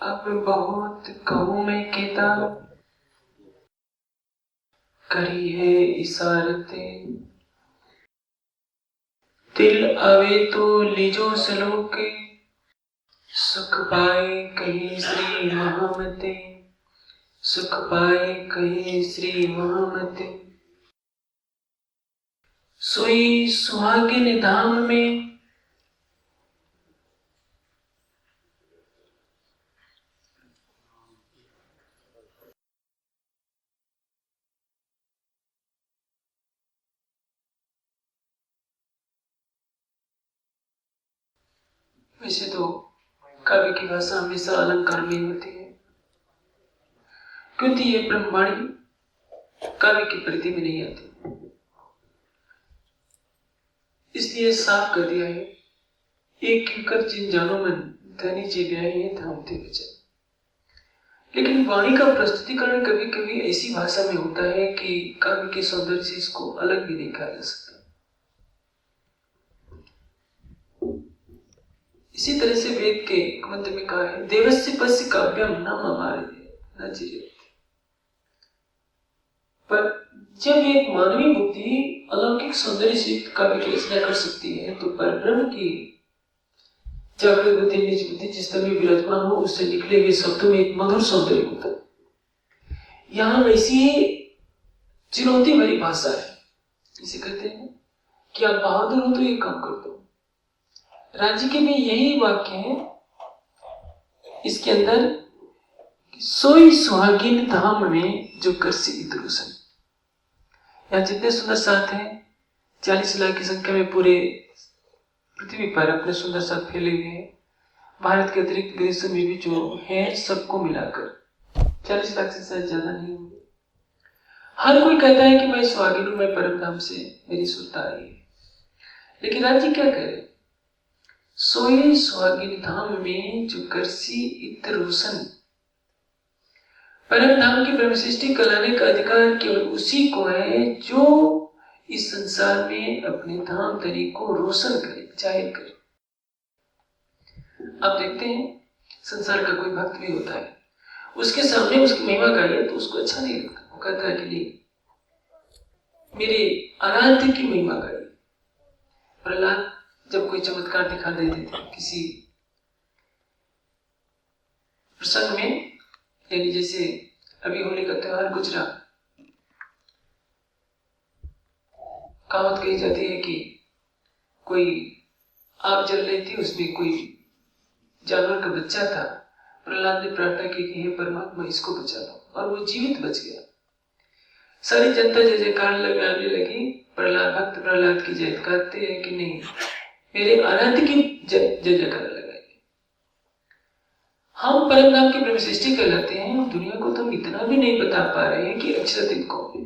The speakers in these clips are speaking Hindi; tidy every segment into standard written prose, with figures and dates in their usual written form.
अब बहुत कहूँ मैं किताब, करी है इशारतें, दिल आवे तो लीजो सलोके, सुख पाए कहीं श्री महामते, सुख पाए कहीं श्री महामते। सोई सुहागिन धाम में, वैसे तो काव्य की भाषा हमेशा अलंकार में होती है, क्योंकि ये ब्रह्मवाणी काव्य की प्रति में नहीं आती, इसलिए साफ कर दिया है, एक किंकर जिन जानों में धनी जी ब्याही थामते वचन। लेकिन वाणी का प्रस्तुतिकरण कभी कभी ऐसी भाषा में होता है कि काव्य के सौंदर्य से इसको अलग भी देखा जा सकता। इसी तरह से वेद के मंत्र में कहा है, देवस्य पस्य काव्यम न ममारे न जीयते। पर जब एक मानवीय बुद्धि अलौकिक सौंदर्य से काव्य की रचना कर सकती है, तो परब्रह्म की जागृत बुद्धि, निज बुद्धि जिस तरह विराजमान हो, उससे निकले हुए शब्दों में एक मधुर सौंदर्य होता है। यहां वैसी चुनौती भरी भाषा है। इसे कहते हैं कि आप बहादुर हो तो ये काम कर दो। राज्य के भी यही वाक्य है इसके अंदर, सोई सुहागिन धाम में जो करसी इतरोसन। यहाँ जितने सुंदर साथ हैं, 40 लाख की संख्या में पूरे पृथ्वी पर अपने सुंदर साथ फैले हुए हैं। भारत के अतिरिक्त विदेशों में भी जो है, सबको मिलाकर 40 लाख से शायद ज्यादा नहीं होंगे। हर कोई कहता है कि मैं सुहागिन हूं, मैं परम धाम से मेरी सुरता आई है। लेकिन राज्य क्या कह रहे, सोई सुहागिन धाम में जो करसी इतरोसन। परम धाम की ब्रह्म सृष्टि कराने का अधिकार केवल उसी को है जो इस संसार में अपने धाम धरी को रोशन करे, जाहिर करे। आप देखते हैं संसार का कोई भक्त भी होता है, उसके सामने उसकी महिमा गाइए तो उसको अच्छा नहीं लगता। वो कहता है कि नहीं, मेरे आराध्य की महिमा गाइए। प्रहलाद जब कोई चमत्कार दिखा देते थे किसी प्रसंग में, यानी जैसे अभी होली का त्योहार गुजरा, कहावत कही जाती है कि कोई आग जल रही थी, उसमें कोई जानवर का बच्चा था। प्रहलाद ने प्रार्थना की कि हे परमात्मा इसको बचा लो, और वो जीवित बच गया। सारी जनता जय जयकार लगाने लगी, प्रहलाद भक्त प्रहलाद की जय कहते हैं कि नहीं, मेरे आराध्य की जय जयकार लगाई। हम परम धाम की ब्रह्म सृष्टि कहलाते हैं, दुनिया को तो हम इतना भी नहीं बता पा रहे हैं कि अक्षरातीत कौन है।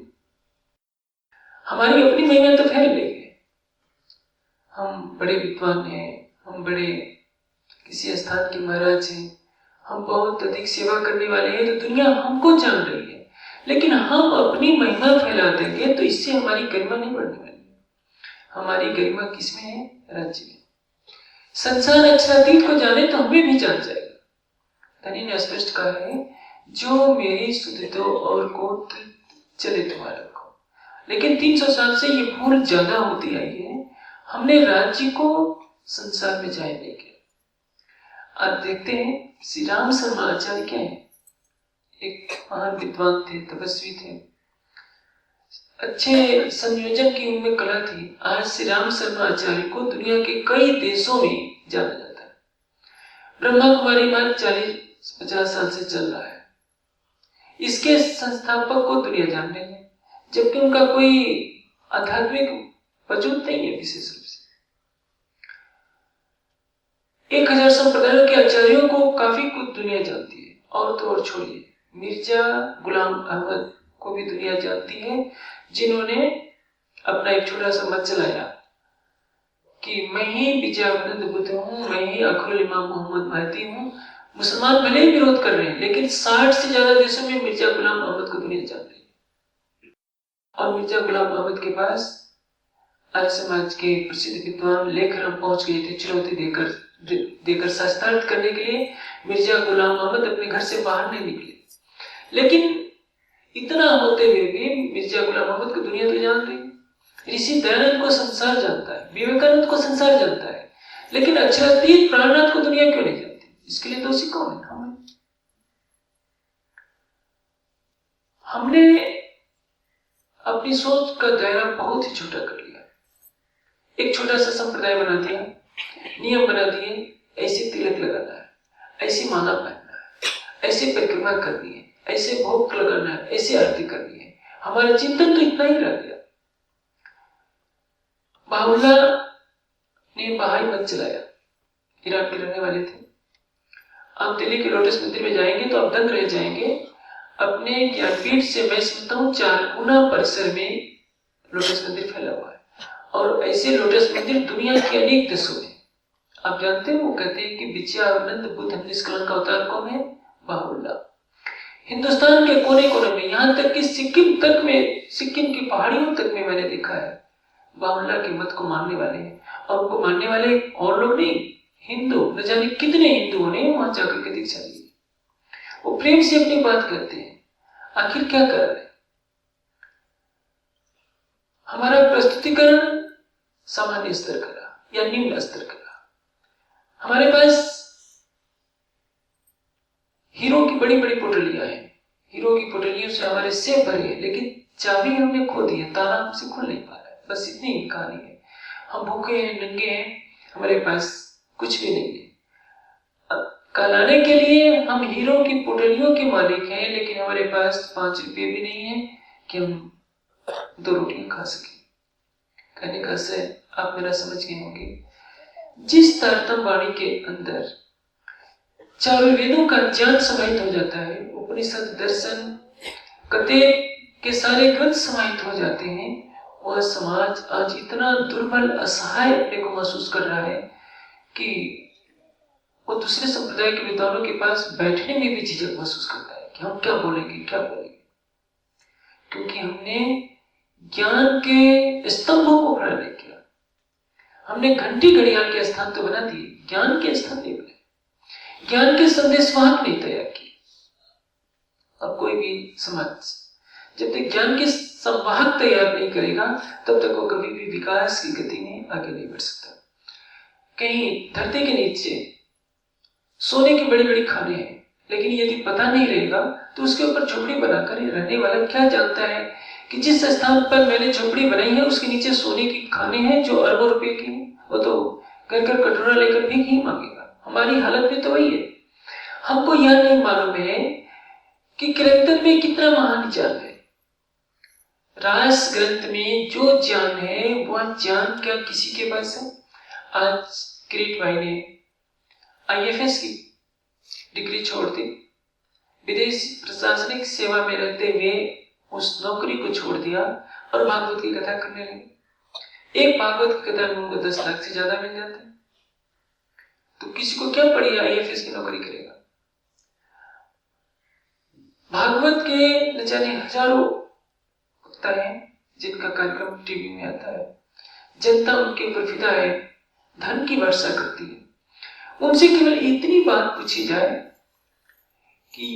हमारी अपनी महिमा तो फैल रही है, हम बड़े विद्वान हैं, हम बड़े किसी स्थान के महाराज हैं, हम बहुत अधिक सेवा करने वाले हैं, तो दुनिया हमको जान रही है। लेकिन हम अपनी महिमा फैला देंगे तो इससे हमारी गरिमा नहीं बढ़ने वाली। हमारी गरिमा किसमें है? राज्य में। संसार अक्षरातीत को जाने तो हमें भी जान जाएगा। धनी ने स्पष्ट कहा है, जो मेरी स्तुति दो और को चले तुम्हारा को। लेकिन 300 साल से ये भूल ज्यादा होती आई है, हमने राज्य को संसार में जाहिर नहीं किया। आप देखते हैं श्री राम शर्मा आचार्य क्या है, एक महान विद्वान थे, तपस्वी थे, अच्छे संयोजन की उनमें कला थी। आज श्री राम शर्मा आचार्य को दुनिया के कई देशों में जाना जाता है। ब्रह्मा कुमारी मार्ग 40-50 साल से चल रहा है, इसके संस्थापक को दुनिया जान रही है, जबकि उनका कोई आध्यात्मिक वजूद नहीं है विशेष रूप से। 1000 संप्रदायों के आचार्यों को काफी कुछ दुनिया जानती है, और तो और छोड़िए, मिर्जा गुलाम अहमद को भी दुनिया जानती है, जिन्होंने अपना एक छोटा सा मत चलाया कि मैं ही विजयानंद बुद्ध हूं, मैं ही अखरुल इमाम मोहम्मद महदी हूं। मुसलमान भले ही विरोध कर रहे हैं, लेकिन 60 से ज्यादा देशों में मिर्जा गुलाम अहमद को दुनिया जान रही है। और मिर्जा गुलाम अहमद के पास आर्य समाज के प्रसिद्ध विद्वान लेखराम पहुंच गए थे, चुनौती देकर देकर शास्त्रार्थ करने के लिए मिर्जा गुलाम मोहम्मद अपने घर से बाहर नहीं निकले। लेकिन इतना होते हुए भी मिर्जा गुलाम मोहम्मद को दुनिया तो जान रही है, ऋषि दयानंद को संसार जानता है, विवेकानंद को संसार जानता है, लेकिन अक्षरातीत प्राणनाथ को दुनिया क्यों नहीं जानती? इसके लिए दोषी कौन है? हमने अपनी सोच का दायरा बहुत ही छोटा कर लिया। एक छोटा सा संप्रदाय बना दिया, नियम बना दिए, ऐसे तिलक लगाना है, ऐसी माला पहनना है, ऐसे परिक्रमा करनी है, ऐसे भोग लगाना है, ऐसे आरती करनी है। हमारा चिंतन तो इतना ही रह गया। बाहुल्ला ने बहाई मत चलाया, ईरान के रहने वाले थे। आप दिल्ली के लोटस मंदिर में जाएंगे तो आप दंग रह जाएंगे। अपने ज्ञानपीठ से मैं सुनता हूँ 4 गुना परिसर में लोटस मंदिर फैला हुआ है, और ऐसे लोटस मंदिर दुनिया के अनेक देशों में। आप जानते हैं, वो कहते हैं कि विद्यानंद बुद्ध निष्कलंक अवतार कौन है? बाहुल्ला। हिंदुस्तान के कोने कोने में, यहाँ तक कि सिक्किम तक में, सिक्किम की पहाड़ियों तक में मैंने देखा है बाहुल्ला के मत को मानने वाले हैं। और उनको मानने वाले और लोग नहीं, हिंदू, न जाने कितने हिंदुओं ने वहां जाकर के दीक्षा ली। वो प्रेम से अपनी बात करते हैं। आखिर क्या कर रहे हैं? हमारा प्रस्तुतिकरण सामान्य स्तर का या निम्न स्तर का। हमारे पास हीरो की बड़ी बड़ी पोटलियां हैं, हीरो की पोटलियों से हमारे सेब भरे हैं, लेकिन चाबी हमने खो दी है, ताला हमसे खुल नहीं पा रहा है। बस इतनी ही कहानी है। हम भूखे हैं, नंगे हैं, हमारे पास कुछ भी नहीं है। कहलाने के लिए हम हीरो की पोटलियों के मालिक हैं, लेकिन हमारे पास 5 रुपये भी नहीं है कि हम 2 रोटियां खा सके। कहने का से आप मेरा समझ गए होंगे। जिस तारतम वाणी के अंदर चारों वेदों का ज्ञान समाहित हो जाता है, उपनिषद, दर्शन, कते के सारे ग्रंथ समाहित हो जाते हैं, वह समाज आज इतना दुर्बल, असहाय अपने को महसूस कर रहा है कि वो दूसरे संप्रदाय के विद्वानों के पास बैठने में भी झिझक महसूस करता है कि हम क्या बोलेंगे, क्या बोलेंगे, क्योंकि हमने ज्ञान के स्तंभों को खड़ा नहीं किया। हमने घंटी घड़ियाल के स्थान तो बना दिए, ज्ञान के स्थान नहीं बने, ज्ञान के संदेशवाहक नहीं तैयार किए। अब कोई भी समाज जब तक ज्ञान के संवाहक तैयार नहीं करेगा, तब तक वो कभी भी विकास की गति में आगे नहीं बढ़ सकता। कहीं धरती के नीचे सोने की बड़ी बड़ी खाने हैं, लेकिन यदि पता नहीं रहेगा तो उसके ऊपर झोपड़ी बनाकर रहने वाला क्या जानता है कि जिस स्थान पर मैंने झोपड़ी बनाई है उसके नीचे सोने की खाने हैं जो अरबों रुपए की हैं। वो तो घर घर कटोरा लेकर भी ही मांगेगा। हमारी हालत भी तो वही है। हमको यह नहीं मालूम है कि कीर्तन में कितना महान ज्ञान है। रास ग्रंथ में जो ज्ञान है वह ज्ञान क्या किसी के पास है? आज किरीट भाई ने IFS की डिग्री छोड़ दी, विदेश प्रशासनिक सेवा में रहते हुए उस नौकरी को छोड़ दिया और भागवत की कथा करने लगे। एक भागवत की कथा में उनको 10 लाख से ज्यादा मिल जाते हैं। तो किसी को क्या पड़ी IFS की नौकरी करेगा? भागवत के न जाने हजारों वक्ता है जिनका कार्यक्रम टीवी में आता है, जनता उनके ऊपर फिदा है, धन की वर्षा करती है। उनसे केवल इतनी बात पूछी जाए कि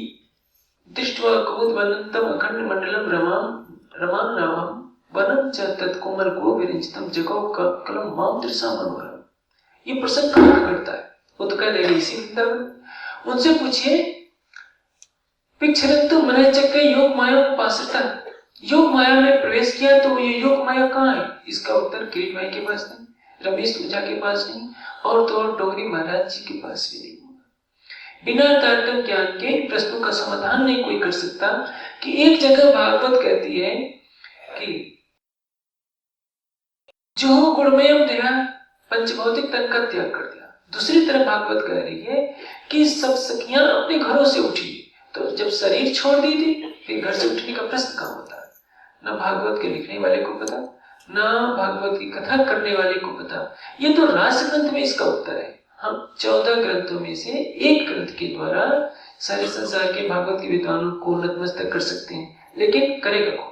दृष्ट्वा कुमुदवनंतम अखंड मंडलम रमान नामम वनम च तत्कोमल को विरंजितम जगो कलम माम दृशा मनोरम। ये प्रसंग कहाँ घटता है? वो तो कह रहे इसी वृंदावन। उनसे पूछिए पिक्षरंतु मन चक्र योग माया उपासता, योग माया में प्रवेश किया तो ये योग माया कहाँ है? इसका उत्तर किरीट भाई के पास नहीं, रमेश ओझा के पास नहीं, और तो और डोगरी महाराज जी के पास भी नहीं। बिना तारतम ज्ञान के प्रश्नों का समाधान नहीं कोई कर सकता कि एक जगह भागवत कहती है कि जो गुणमयम दया पंचभौतिक तन का त्याग कर दिया। दूसरी तरफ भागवत कह रही है कि सब सखियां अपने घरों से उठी, तो जब शरीर छोड़ दी थी फिर घर से उठने का प्रश्न कहाँ होता है? न भागवत के लिखने वाले को पता, न भागवत की कथा करने वाले को पता। ये तो रास ग्रंथ में इसका उत्तर है। हम 14 ग्रंथों में से एक ग्रंथ के द्वारा सारे संसार के भागवत के विद्वानों को नतमस्तक कर सकते हैं, लेकिन करेगा कौन?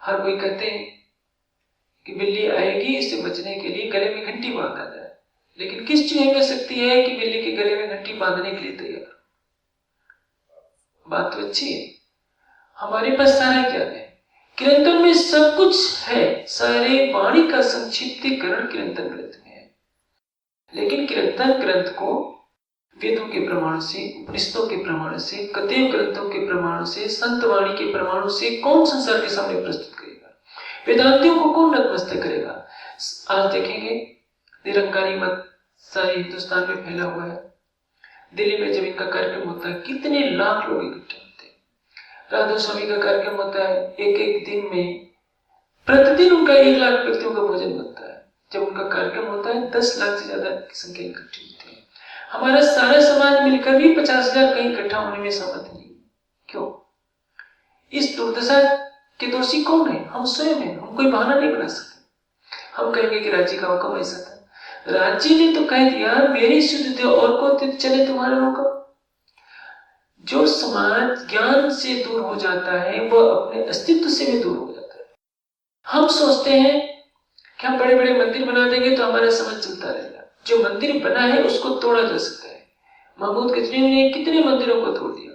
हर कोई कहते हैं कि बिल्ली आएगी, इससे बचने के लिए गले में घंटी बांधा जाए, लेकिन किस चूहे में शक्ति है कि बिल्ली के गले में घंटी बांधने के लिए तैयार? बात तो अच्छी है, हमारे पास सारा ज्ञान है, कीर्तन में सब कुछ है, सारे वाणी का संक्षिप्तीकरण कीर्तन ग्रंथ में है। लेकिन कीर्तन ग्रंथ को वेदों के प्रमाण से, उपनिषदों के प्रमाण से, कथेय ग्रंथों के प्रमाण से, संत वाणी के प्रमाणों से कौन संसार के सामने प्रस्तुत करेगा? वेदांतियों को कौन नतमस्तक करेगा? आज देखेंगे निरंकारी मत सारे हिंदुस्तान में फैला हुआ है। दिल्ली में जब इनका कार्यक्रम होता है कितने लाख लोग इकट्ठे होते हैं। राधा स्वामी का कार्यक्रम होता है, एक एक दिन में प्रतिदिन उनका 1 लाख व्यक्तियों का भोजन बनता है। जब उनका कार्यक्रम होता है 10 लाख से ज्यादा की संख्या इकट्ठी होती है। हमारा सारा समाज मिलकर भी 50,000 कहीं इकट्ठा होने में सहमत नहीं। क्यों? इस दुर्दशा के दोषी कौन है? हम स्वयं हैं। हम कोई बहाना नहीं बना सकते। हम कहेंगे कि राज्य का हुक्म ऐसा था, राज्य ने तो कह दिया मेरी शुद्ध दे और को चले तुम्हारा हुक्म। जो समाज ज्ञान से दूर हो जाता है वह अपने अस्तित्व से भी दूर हो जाता है। हम सोचते हैं कि हम बड़े बड़े मंदिर बना देंगे तो हमारा समाज चलता रहेगा। जो मंदिर बना है उसको तोड़ा जा सकता है। महमूद गजनवी ने कितने मंदिरों को तोड़ दिया,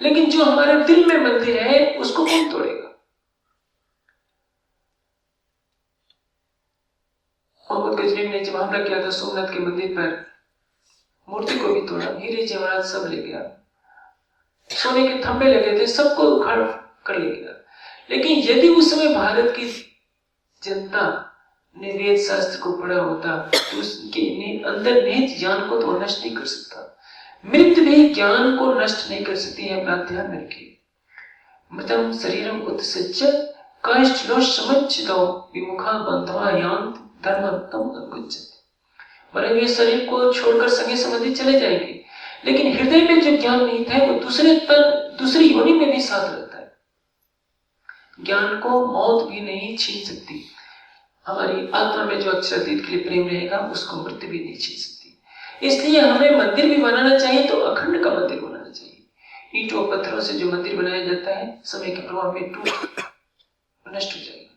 लेकिन जो हमारे दिल में मंदिर है उसको कौन तोड़ेगा? महमूद गजनवी ने जब हमला किया था सोमनाथ के मंदिर पर, मूर्ति को भी तोड़ा, हीरे जवाहरात सब ले गया, सोने के थंबे लगे थे सबको उखाड़ कर ले गया। लेकिन यदि उस समय भारत की जनता ने वेद शास्त्र को पढ़ा होता तो उसके अंदर निहित ज्ञान को तो नष्ट नहीं कर सकता। मृत्यु भी ज्ञान को नष्ट नहीं कर सकती है। बात ध्यान में रखिए। मृतम शरीरम उत्सृज्य काष्ठलो समच्चितो विमुखा बंधवा यांत धर्मत्तम अनुगच्छति। मरे हुए शरीर को छोड़कर सगे संबंधी चले जाएंगे, लेकिन हृदय में जो ज्ञान निहित है वो दूसरे तन दूसरी योनि में भी साथ रहता है। ज्ञान को मौत भी नहीं छीन सकती। हमारी आत्मा में जो अक्षरातीत के लिए प्रेम रहेगा उसको मृत्यु भी नहीं छीन सकती। इसलिए हमें मंदिर भी बनाना चाहिए तो अखंड का मंदिर बनाना चाहिए। ईंटों पत्थरों से जो मंदिर बनाया जाता है समय के प्रभाव में टूट नष्ट हो जाएगा।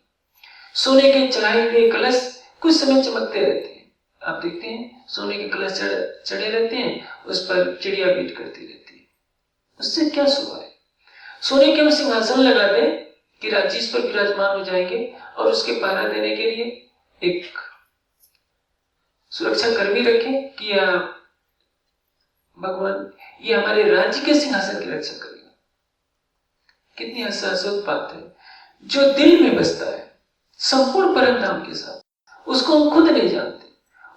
सोने के चढ़ाए हुए कलश कुछ समय चमकते रहते हैं। आप देखते हैं सोने के कलश चढ़े रहते हैं, उस पर चिड़िया बीट करती रहती है। उससे क्या शोभा है? सोने के हम सिंहासन लगा दें कि राज्य इस पर विराजमान हो जाएंगे और उसके पहरा देने के लिए एक सुरक्षा कर्मी रखें कि भगवान ये हमारे राज्य के सिंहासन की रक्षा करेगा। कितनी हसासत बात है। जो दिल में बसता है संपूर्ण परम धाम के साथ, उसको हम खुद नहीं जानते,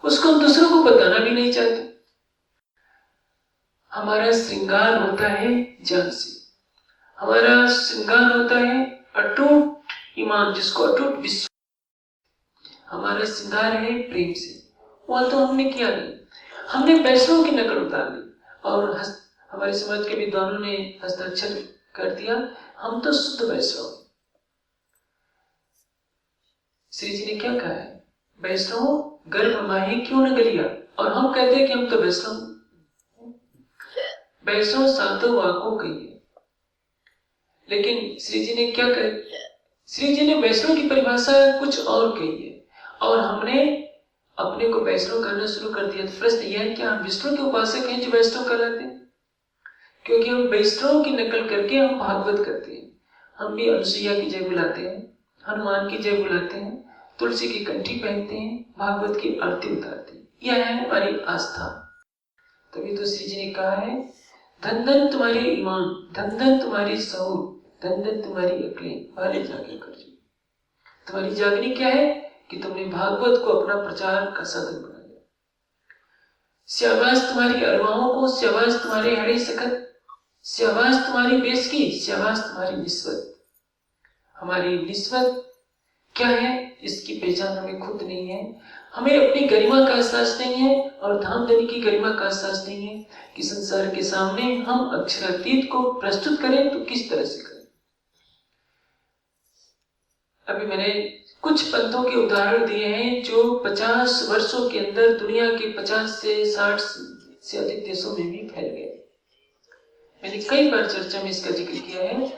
उसको हम दूसरों को बताना भी नहीं चाहते। हमारा श्रृंगार होता है ज्ञान से, हमारा श्रृंगार होता है अटूट ईमान जिसको अटूट विश्वास, हमारा श्रृंगार है प्रेम से। वह तो हमने किया नहीं, हमने वैष्णव की नकल उतार ली और हमारे समाज के विद्वानों ने हस्ताक्षर कर दिया, हम तो शुद्ध वैष्णव। श्री जी ने क्या कहा है? वैष्णव गर्भ माहे क्यों न गलिया, और हम कहते हैं कि हम तो वैष्णव। वैष्णव सातों वाकों कही है, लेकिन श्री जी ने क्या कहा? श्री जी ने वैष्णव की परिभाषा कुछ और कही है और हमने अपने को वैष्णव करना शुरू कर दिया। तो प्रश्न यह है कि हम विष्णु के उपासक हैं जो वैष्णव कहलाते हैं? क्योंकि हम वैष्णव की नकल करके हम भागवत करते हैं। हम भी अनुसुईया की जय बुलाते हैं, हनुमान की जय बुलाते हैं, तुलसी की कंठी पहनते हैं, भागवत की आरती उतारते हैं। यह है हमारी आस्था। तभी तो श्री जी ने कहा है धन धन तुम्हारे ईमान, धन धन तुम्हारी सहूर, धन धन तुम्हारी अकलें, भाले जागे कर। तुम्हारी जागनी क्या है कि तुमने भागवत को अपना प्रचार का साधन बना लिया। शाबाश तुम्हारी अरवाहों को, शाबाश तुम्हारे हरे सखत, शाबाश तुम्हारी बेसकी, शाबाश तुम्हारी निस्बत। हमारी निस्बत क्या है इसकी पहचान हमें खुद नहीं है। हमें अपनी गरिमा का एहसास नहीं है और धामधनी की गरिमा का एहसास नहीं है कि संसार के सामने हम अक्षरातीत को प्रस्तुत करें तो किस तरह से करें। अभी मैंने कुछ पंथों के उदाहरण दिए हैं जो 50 वर्षों के अंदर दुनिया के 50 से 60 से अधिक देशों में भी फैल गए। मैंने कई बार चर्चा में इसका जिक्र किया है।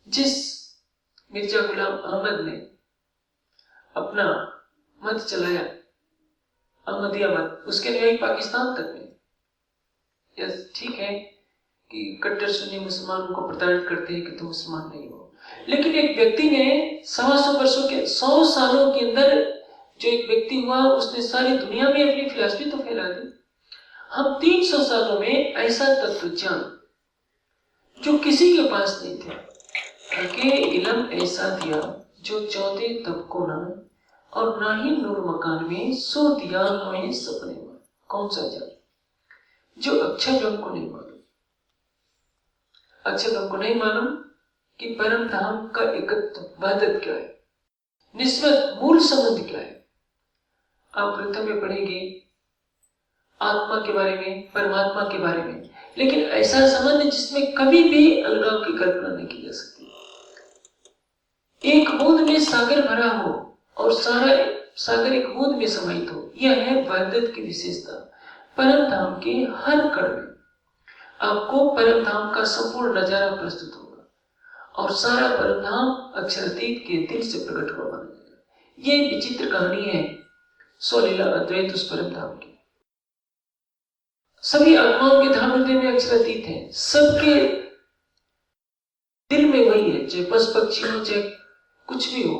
जिस मिर्जा गुलाम अहमद ने अपना मत चलाया, अहमदिया मत, उसके अनुयायी पाकिस्तान तक में। यस, ठीक है कि कट्टर सुन्नी मुसलमानों को प्रताड़ित करते हैं कि तुम मुसलमान नहीं हो, लेकिन एक व्यक्ति ने 100 वर्षों के 100 सालों के अंदर जो एक व्यक्ति हुआ, उसने सारी दुनिया में अपनी फिलॉसफी तो फैला दी। हम 300 सालों में ऐसा तत्वज्ञान जो किसी के पास नहीं थे, कि इल्म ऐसा दिया जो 14 तबकों ना और ना ही नूर मकान में सो दिया हमें सपने में। कौन सा जान जो अक्षर ब्रह्म को नहीं मालूम, अक्षर ब्रह्म को नहीं मालूम कि परम धाम का एकत्व वहदत क्या है, निस्बत मूल संबंध क्या है। आप ग्रंथों में पढ़ेंगे आत्मा के बारे में, परमात्मा के बारे में, लेकिन ऐसा संबंध जिसमें कभी भी अलगाव की कल्पना नहीं की जा सकती। एक बूंद में सागर भरा हो और सारा सागर एक बूंद में समाहित हो, यह है वहदत की विशेषता। परम धाम के हर कण में आपको परम धाम का संपूर्ण नजारा प्रस्तुत होगा और सारा परम धाम अक्षरातीत के दिल से प्रकट हुआ बन जाएगा। यह विचित्र कहानी है स्वलीला अद्वैत उस परम धाम की। सभी आत्माओं के धाम हृदय में अक्षरातीत है, सबके दिल में वही है, चाहे पशु पक्षी हो चाहे कुछ भी हो।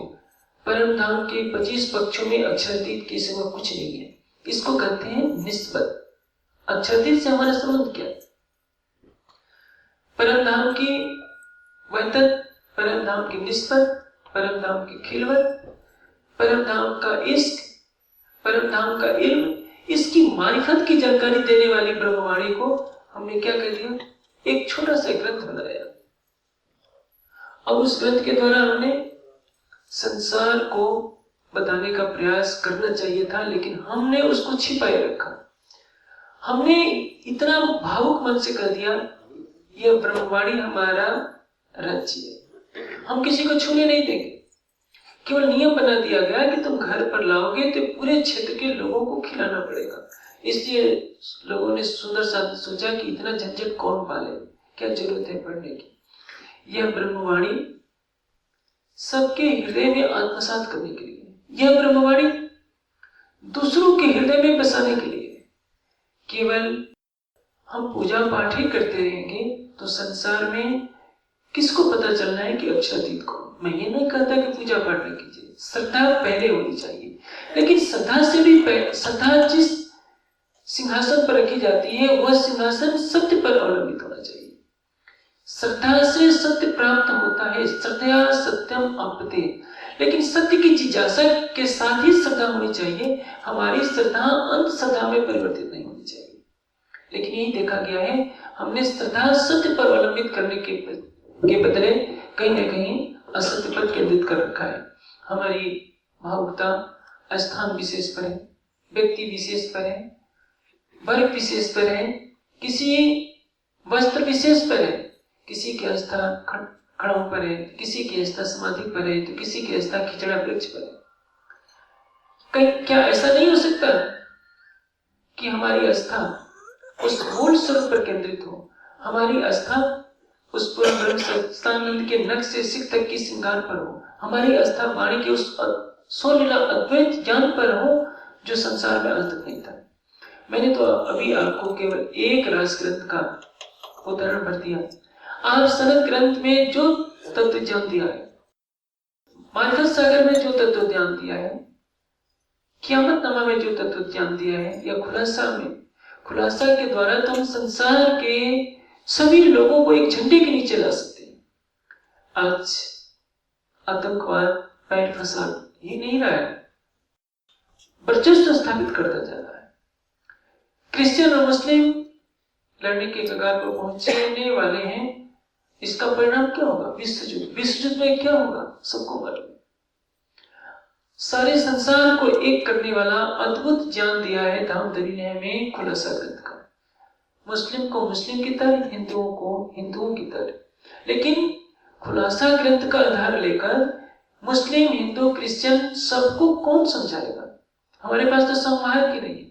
परम धाम के 25 पक्षों में अक्षरातीत के सिवा कुछ नहीं है। इसको कहते हैं निस्बत। अक्षरातीत से हमारा संबंध क्या है? परम धाम की वहदत, परम धाम की निस्बत, परम धाम की खिलवत, परम धाम का इश्क, परम धाम का इल्म, इसकी मारिफत की जानकारी देने वाली ब्रह्मवाणी को हमने क्या कर दिया? एक छोटा सा ग्रंथ बनाया और उस ग्रंथ के द्वारा हमने संसार को बताने का प्रयास करना चाहिए था, लेकिन हमने उसको छिपाए रखा। हमने इतना भावुक मन से कह दिया यह ब्रह्मवाणी हमारा राज्य है, हम किसी को छूने नहीं देंगे। केवल नियम बना दिया गया कि तुम घर पर लाओगे तो पूरे क्षेत्र के लोगों को खिलाना पड़ेगा। इसलिए लोगों ने सुंदर सा सोचा कि इतना झंझट कौन पाले, क्या जरूरत है पढ़ने की। यह ब्रह्मवाणी सबके हृदय में आत्मसात करने के लिए, यह ब्रह्मवाणी दूसरों के हृदय में बसाने के लिए। केवल हम पूजा पाठ ही करते रहेंगे तो संसार में किसको पता चलना है कि अक्षरातीत को? मैं ये नहीं कहता कि पूजा पाठ न कीजिए, श्रद्धा पहले होनी चाहिए, लेकिन श्रद्धा से भी श्रद्धा जिस सिंहासन पर रखी जाती है वह सिंहासन सत्य पर अवलंबित होना चाहिए। श्रद्धा से सत्य प्राप्त होता है, श्रद्धया सत्यम अपते, लेकिन सत्य की जिज्ञासा के साथ ही श्रद्धा होनी चाहिए। हमारी श्रद्धा अंत श्रद्धा में परिवर्तित नहीं होनी चाहिए। लेकिन यही देखा गया है, हमने श्रद्धा सत्य पर अवलंबित करने के बदले कहीं ना कहीं असत्य पर केंद्रित कर रखा है। हमारी भावुकता स्थान विशेष पर है, व्यक्ति विशेष पर है, वर्ग विशेष पर है, किसी वस्त्र विशेष पर है, किसी की आस्था खड़ों पर है, किसी की आस्था समाधि पर है, तो किसी की आस्था खिचड़ा वृक्ष पर है। क्या ऐसा नहीं हो सकता कि हमारी आस्था उस मूल स्वरूप पर केंद्रित हो? हमारी आस्था उस पूर्ण ब्रह्म सच्चिदानंद के नख से सिख तक की श्रृंगार पर हो, हमारी आस्था वाणी के उस स्वलीला अद्वैत ज्ञान पर हो जो संसार में आज तक नहीं था। मैंने तो अभी आपको केवल एक रास ग्रंथ का उदाहरण भर दिया। आप सनद ग्रंथ में जो तत्व ज्ञान दिया है, मारिफत सागर में जो तत्व ज्ञान दिया है, क़यामत नामा में जो तत्व ज्ञान दिया है, या खुलासा में, खुलासा के द्वारा तुम संसार के सभी लोगों को एक झंडे के नीचे ला सकते हैं। आज आतंकवाद पैर फंसा ही नहीं रहा है, वर्चस्व स्थापित करता जा रहा है। क्रिश्चियन और मुस्लिम लड़ने के कगार पर पहुंचने वाले हैं। इसका परिणाम क्या होगा? विश्व युद्ध। विश्व युद्ध में क्या होगा सबको मालूम। सारे संसार को एक करने वाला अद्भुत ज्ञान दिया है धामधरी ने हमें खुलासा ग्रंथ का। मुस्लिम को मुस्लिम की तरह, हिंदुओं को हिंदुओं की तरह। लेकिन खुलासा ग्रंथ का आधार लेकर मुस्लिम, हिंदू, क्रिश्चियन सबको कौन समझाएगा? हमारे पास तो संवाहक ही नहीं।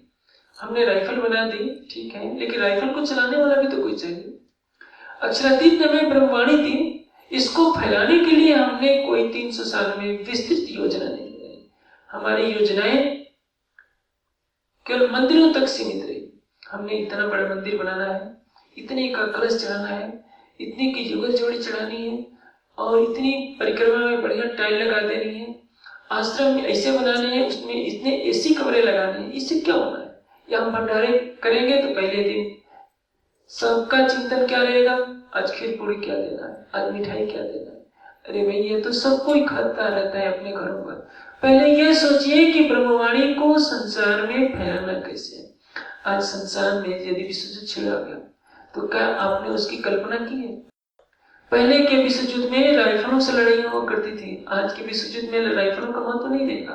हमने राइफल बना दी, ठीक है, लेकिन राइफल को चलाने वाला भी तो कोई चाहिए। अक्षरातीत ने हमें ब्रह्मवाणी दी, इसको फैलाने के लिए हमने कोई 300 साल में विस्तृत योजना नहीं बनाई। हमारी योजनाएं केवल मंदिरों तक सीमित रही। हमने इतना बड़ा मंदिर बनाना है, इतने का कलश चढ़ाना है, इतनी की जुगल जोड़ी चढ़ानी है और इतनी परिक्रमा में बढ़िया टाइल लगा देनी है, आश्रम ऐसे बनाने हैं, उसमें इतने एसी कमरे लगाने हैं। इससे क्या होना है? या हम भंडारे करेंगे तो पहले दिन सबका चिंतन क्या रहेगा, आज खीर पूरी क्या देना है, आज मिठाई क्या देना है। अरे भाई ये तो सब कोई खाता रहता है अपने घरों पर। पहले ये सोचिए कि ब्रह्मवाणी को संसार में फैलाना कैसे है। आज संसार में यदि विश्व युद्ध छिड़ा गया तो क्या आपने उसकी कल्पना की है? पहले के विश्व युद्ध में राइफलों से लड़ाइयां हुआ करती थी, आज के विश्व युद्ध में राइफलों का महत्व नहीं रहेगा,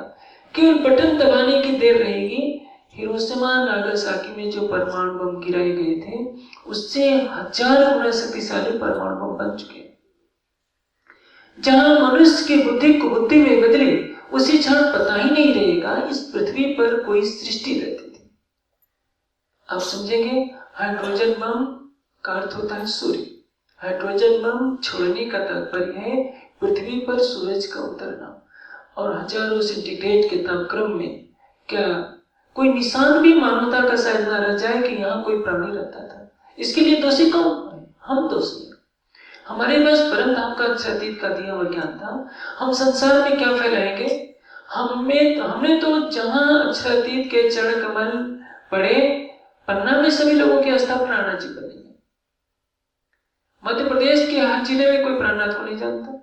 केवल बटन दबाने की देर रहेगी। हिरोशिमा नागासाकी में जो परमाणु बम गिराए गए थे उससे 1000 गुना शक्तिशाली परमाणु बम बन चुके हैं। जहां मनुष्य की बुद्धि को बुद्धि में बदले उसी क्षण पता ही नहीं रहेगा इस पृथ्वी पर कोई सृष्टि रहती थी। आप समझेंगे, हाइड्रोजन बम का अर्थ होता है सूर्य। हाइड्रोजन बम छोड़ने का तात्पर्य है पृथ्वी पर सूरज का उतरना, और हजारों सेंटीग्रेड के तापक्रम में क्या कोई निशान भी मानवता का शायद न रह जाए कि यहाँ कोई प्राणी रहता था। इसके लिए दोषी कौन है? हम दोषी। हमारे पास परम धाम का अक्षरातीत का दिया हुआ ज्ञान था, हम संसार में क्या फैलाएंगे? हमने तो जहां अक्षरातीत के चरण कमल पड़े, पन्ना में सभी लोगों की आस्था प्राणनाथ जी बनेंगे। मध्य प्रदेश के हर जिले में कोई प्राणनाथ को नहीं जानता।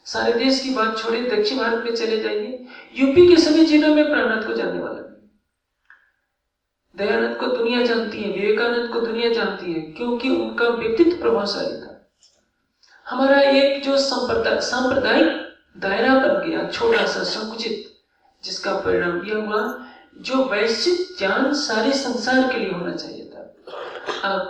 सारे देश की बात छोड़े, दक्षिण भारत में चले जाइए, यूपी के सभी जिलों में प्राणनाथ को जानने वाला नहीं। दयानंद को दुनिया जानती है, विवेकानंद को दुनिया जानती है, क्योंकि उनका व्यक्तित्व प्रभावशाली था। हमारा एक जो सांप्रदायिक दायरा बन गया, छोटा सा संकुचित, जिसका परिणाम यह हुआ जो वैश्विक ज्ञान सारे संसार के लिए होना चाहिए था। आप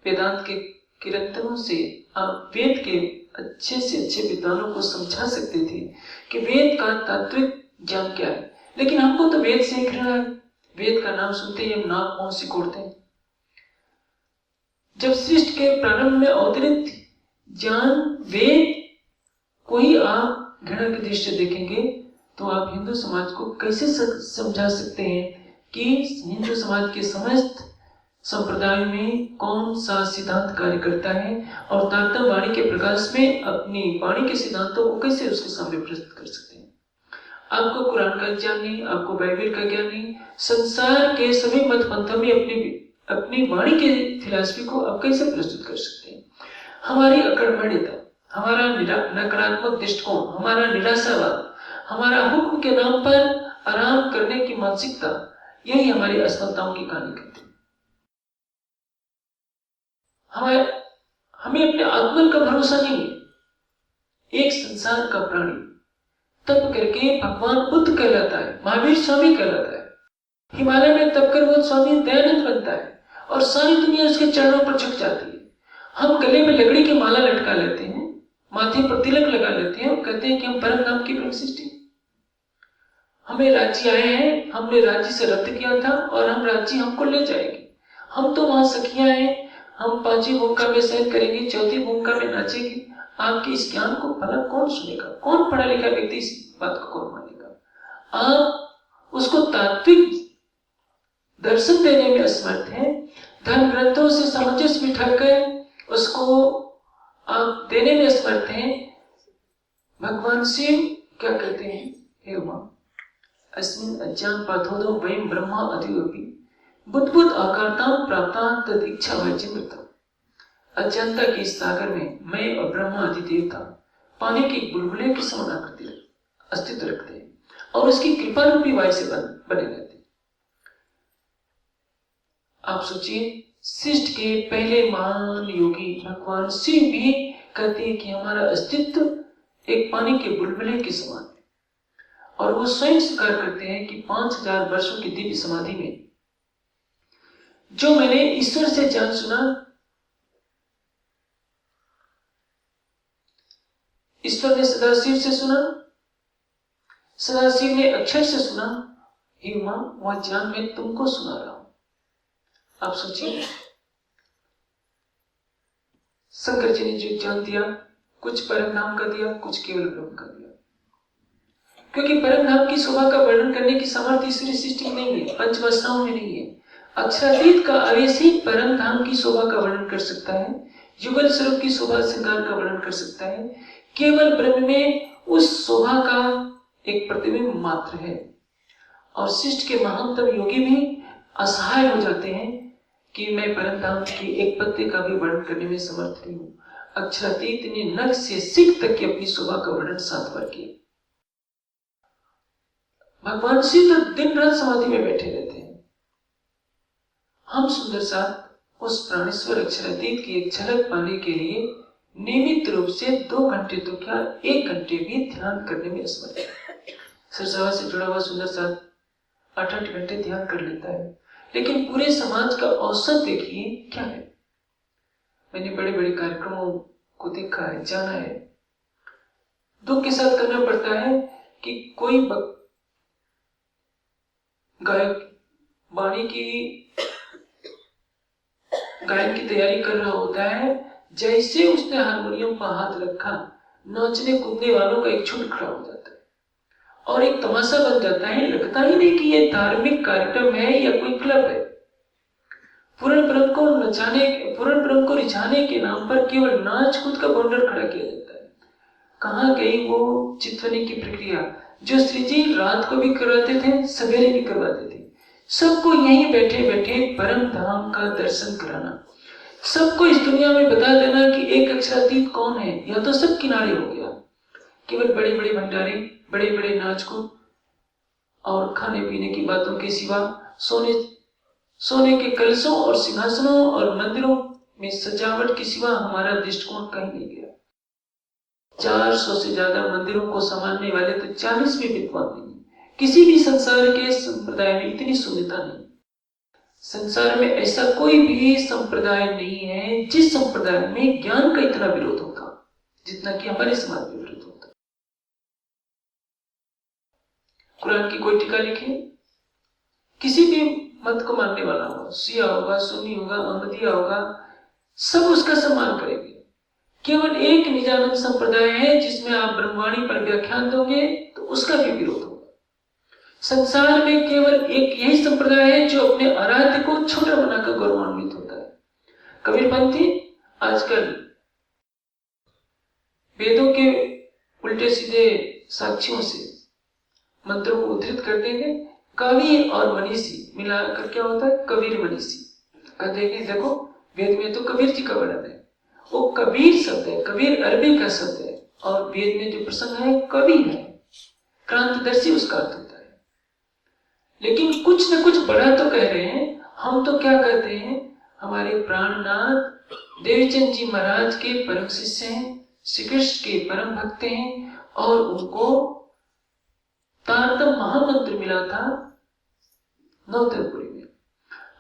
वेदांत के कीर्तनों से आप वेद के अच्छे से अच्छे विद्वानों को समझा सकते थे कि वेद का तात्विक ज्ञान क्या है, लेकिन हमको तो वेद से घृणा है। वेद का नाम सुनते ही हम नाक मुंह सिकोड़ते हैं। जब सृष्टि के प्रारंभ में अवतरित ज्ञान वेद को ही आप घृणा की दृष्टि से देखेंगे तो आप हिंदू समाज को कैसे समझा सकते हैं कि हिंदू समाज के समस्त संप्रदाय में कौन सा सिद्धांत कार्य करता है, और तात्तम वाणी के प्रकाश में अपनी वाणी के सिद्धांतों को कैसे उसके सामने प्रस्तुत कर सकते हैं। आपको कुरान का ज्ञान नहीं, आपको बाइबल का ज्ञान नहीं, संसार के सभी मत पंथों में अपनी वाणी के फिलॉसफी को आप कैसे प्रस्तुत कर सकते हैं। हमारी अकड़मण्यता, हमारा नकारात्मक दृष्टिकोण, हमारा निराशावाद, हमारा हुक्म के नाम पर आराम करने की मानसिकता, यही हमारी असफलताओं की कहानी करती है। हमें अपने आत्मन का भरोसा नहीं है। एक संसार का प्राणी तप करके भगवान बुद्ध कहलाता है, महावीर स्वामी कहलाता है, हिमालय में तप कर वो स्वामी दयानंद बनता है और सारी दुनिया उसके चरणों पर झुक जाती है। हम गले में लकड़ी की माला लटका लेते हैं, माथे पर तिलक लगा लेते हैं और कहते हैं कि हम परम नाम की ब्रह्म सृष्टि। हमें राज्य आए हैं, हमने राज्य से रद्द किया था और हम राज्य हमको ले जाएंगे। हम तो वहां सखियां हैं, हम 5वीं भूमिका में शयन करेंगे, 4थी भूमिका में नाचेंगे। आपके इस ज्ञान को भला कौन सुनेगा? कौन पढ़ा लिखा व्यक्ति इस बात को कौन मानेगा? आप उसको तात्विक दर्शन देने में असमर्थ हैं। धर्म ग्रंथों से सामंजस्य बिठाकर उसको आप देने में असमर्थ हैं। भगवान शिव क्या कहते हैं? हे उमा अस्मिन् अज्ञान पाथोदो वयं ब्रह्मा अधियोपि बुद्ध आकारताम प्राप्तां तद इच्छा वैचिमृतम्। अज्ञानता के इस सागर में मैं और ब्रह्मा आदि देवता पानी के बुलबुले के समान आकृति अस्तित्व रखते हैं और उसकी कृपा रूपी वायु से बने रहते हैं। आप सोचिए, सृष्टि के पहले महान योगी भगवान शिव भी कहते हैं कि हमारा अस्तित्व एक पानी के बुलबुले के समान है, और वो स्वयं स्वीकार करते हैं कि 5000 वर्षों की दिव्य समाधि में जो मैंने ईश्वर से ज्ञान सुना, ईश्वर ने सदाशिव से सुना, सदाशिव ने अक्षर से सुना, हे उमा वह ज्ञान मैं तुमको सुना रहा हूं। आप सोचिए, शंकर जी ने जो ज्ञान दिया, कुछ परम नाम का दिया, कुछ केवल ब्रह्म का दिया। क्योंकि परम धाम की शोभा का वर्णन करने की सामर्थ्य ईश्वरीय सृष्टि में नहीं है, पंच वासनाओं में नहीं है। अक्षरातीत का आवेश ही परम धाम की शोभा का वर्णन कर सकता है, युगल स्वरूप की शोभा श्रृंगार का वर्णन कर सकता है। केवल ब्रह्म में उस शोभा का एक प्रतिबिंब मात्र है। और शिष्ट के महानतम योगी भी असहाय हो जाते हैं कि मैं परम धाम की एक पत्ते का भी वर्णन करने में समर्थ नहीं हूं। अक्षरातीत ने नख से सिख तक की अपनी शोभा का वर्णन 7 बार किया। भगवान शिव तो दिन रात समाधि में बैठे रहते हैं। हम सुंदर साथ उस प्राणेश्वर अक्षरातीत की एक झलक पाने के लिए नियमित रूप से 2 घंटे तो क्या 1 घंटे भी ध्यान करने में असमर्थ है। सरसावा से जुड़ा हुआ सुंदर साथ 8-8 घंटे ध्यान कर लेता है, लेकिन पूरे समाज का औसत देखिए क्या है। मैंने बड़े बड़े कार्यक्रमों को देखा है, जाना है, दुख के साथ करना पड़ता है कि कोई गायक वाणी की गायन की तैयारी कर रहा होता है, जैसे उसने हारमोनियम पर हाथ रखा, नाचने कूदने वालों का एक झुंड खड़ा हो जाता है और एक तमाशा बन जाता है। लगता ही नहीं कि ये धार्मिक कार्यक्रम है या कोई क्लब है। पूर्ण ब्रह्म को रिझाने के नाम पर केवल नाच कूद का बॉन्डर खड़ा किया जाता है। कहाँ गई वो चितवने की प्रक्रिया जो श्री जी रात को भी करवाते थे, सवेरे भी करवाते थे। सबको यहीं बैठे बैठे परम धाम का दर्शन कराना, सबको इस दुनिया में बता देना कि एक अक्षरातीत कौन है, या तो सब किनारे हो गया। केवल बड़े बड़े भंडारे, बड़े बड़े नाच कूद और खाने पीने की बातों के सिवा सोने के कलशों और सिंहासनों और मंदिरों में सजावट के सिवा हमारा दृष्टिकोण कहीं नहीं गया। 400 से ज्यादा मंदिरों को संभालने वाले तो 40 भी विद्वान नहीं। किसी भी संसार के संप्रदाय में इतनी शून्यता नहीं। संसार में ऐसा कोई भी संप्रदाय नहीं है जिस संप्रदाय में ज्ञान का इतना विरोध होता जितना कि हमारे समाज में विरोध होता। कुरान की कोई टीका लिखिए, किसी भी मत को मानने वाला होगा, शिया होगा, सुन्नी होगा, अहमदिया होगा, सब उसका सम्मान करेंगे। केवल एक निजानंद संप्रदाय है जिसमें आप ब्रह्मवाणी पर व्याख्यान दोगे तो उसका भी विरोध होगा। संसार में केवल एक यही संप्रदाय है जो अपने आराध्य को छोटा बनाकर गौरवान्वित होता है। कबीरपंथी आजकल वेदों के उल्टे सीधे साक्ष्यों से मंत्रों को उद्धृत कर देंगे। कवि और मनीषी मिलाकर क्या होता है, कबीर मनीषी। कहते हैं देखो वेद में तो कबीर जी का वर्णन है, वो कबीर शब्द है, कबीर अरबी का शब्द है, और वेद में जो प्रसंग है कवि है, क्रांतिदर्शी उसका अर्थ होता है। लेकिन कुछ न कुछ बड़ा तो कह रहे हैं। हम तो क्या कहते हैं, हमारे प्राणनाथ देवीचंद जी महाराज के परम शिष्य हैं, श्री कृष्ण के परम भक्त हैं, और उनको तारतम महामंत्र मिला था नवतरपुरी में,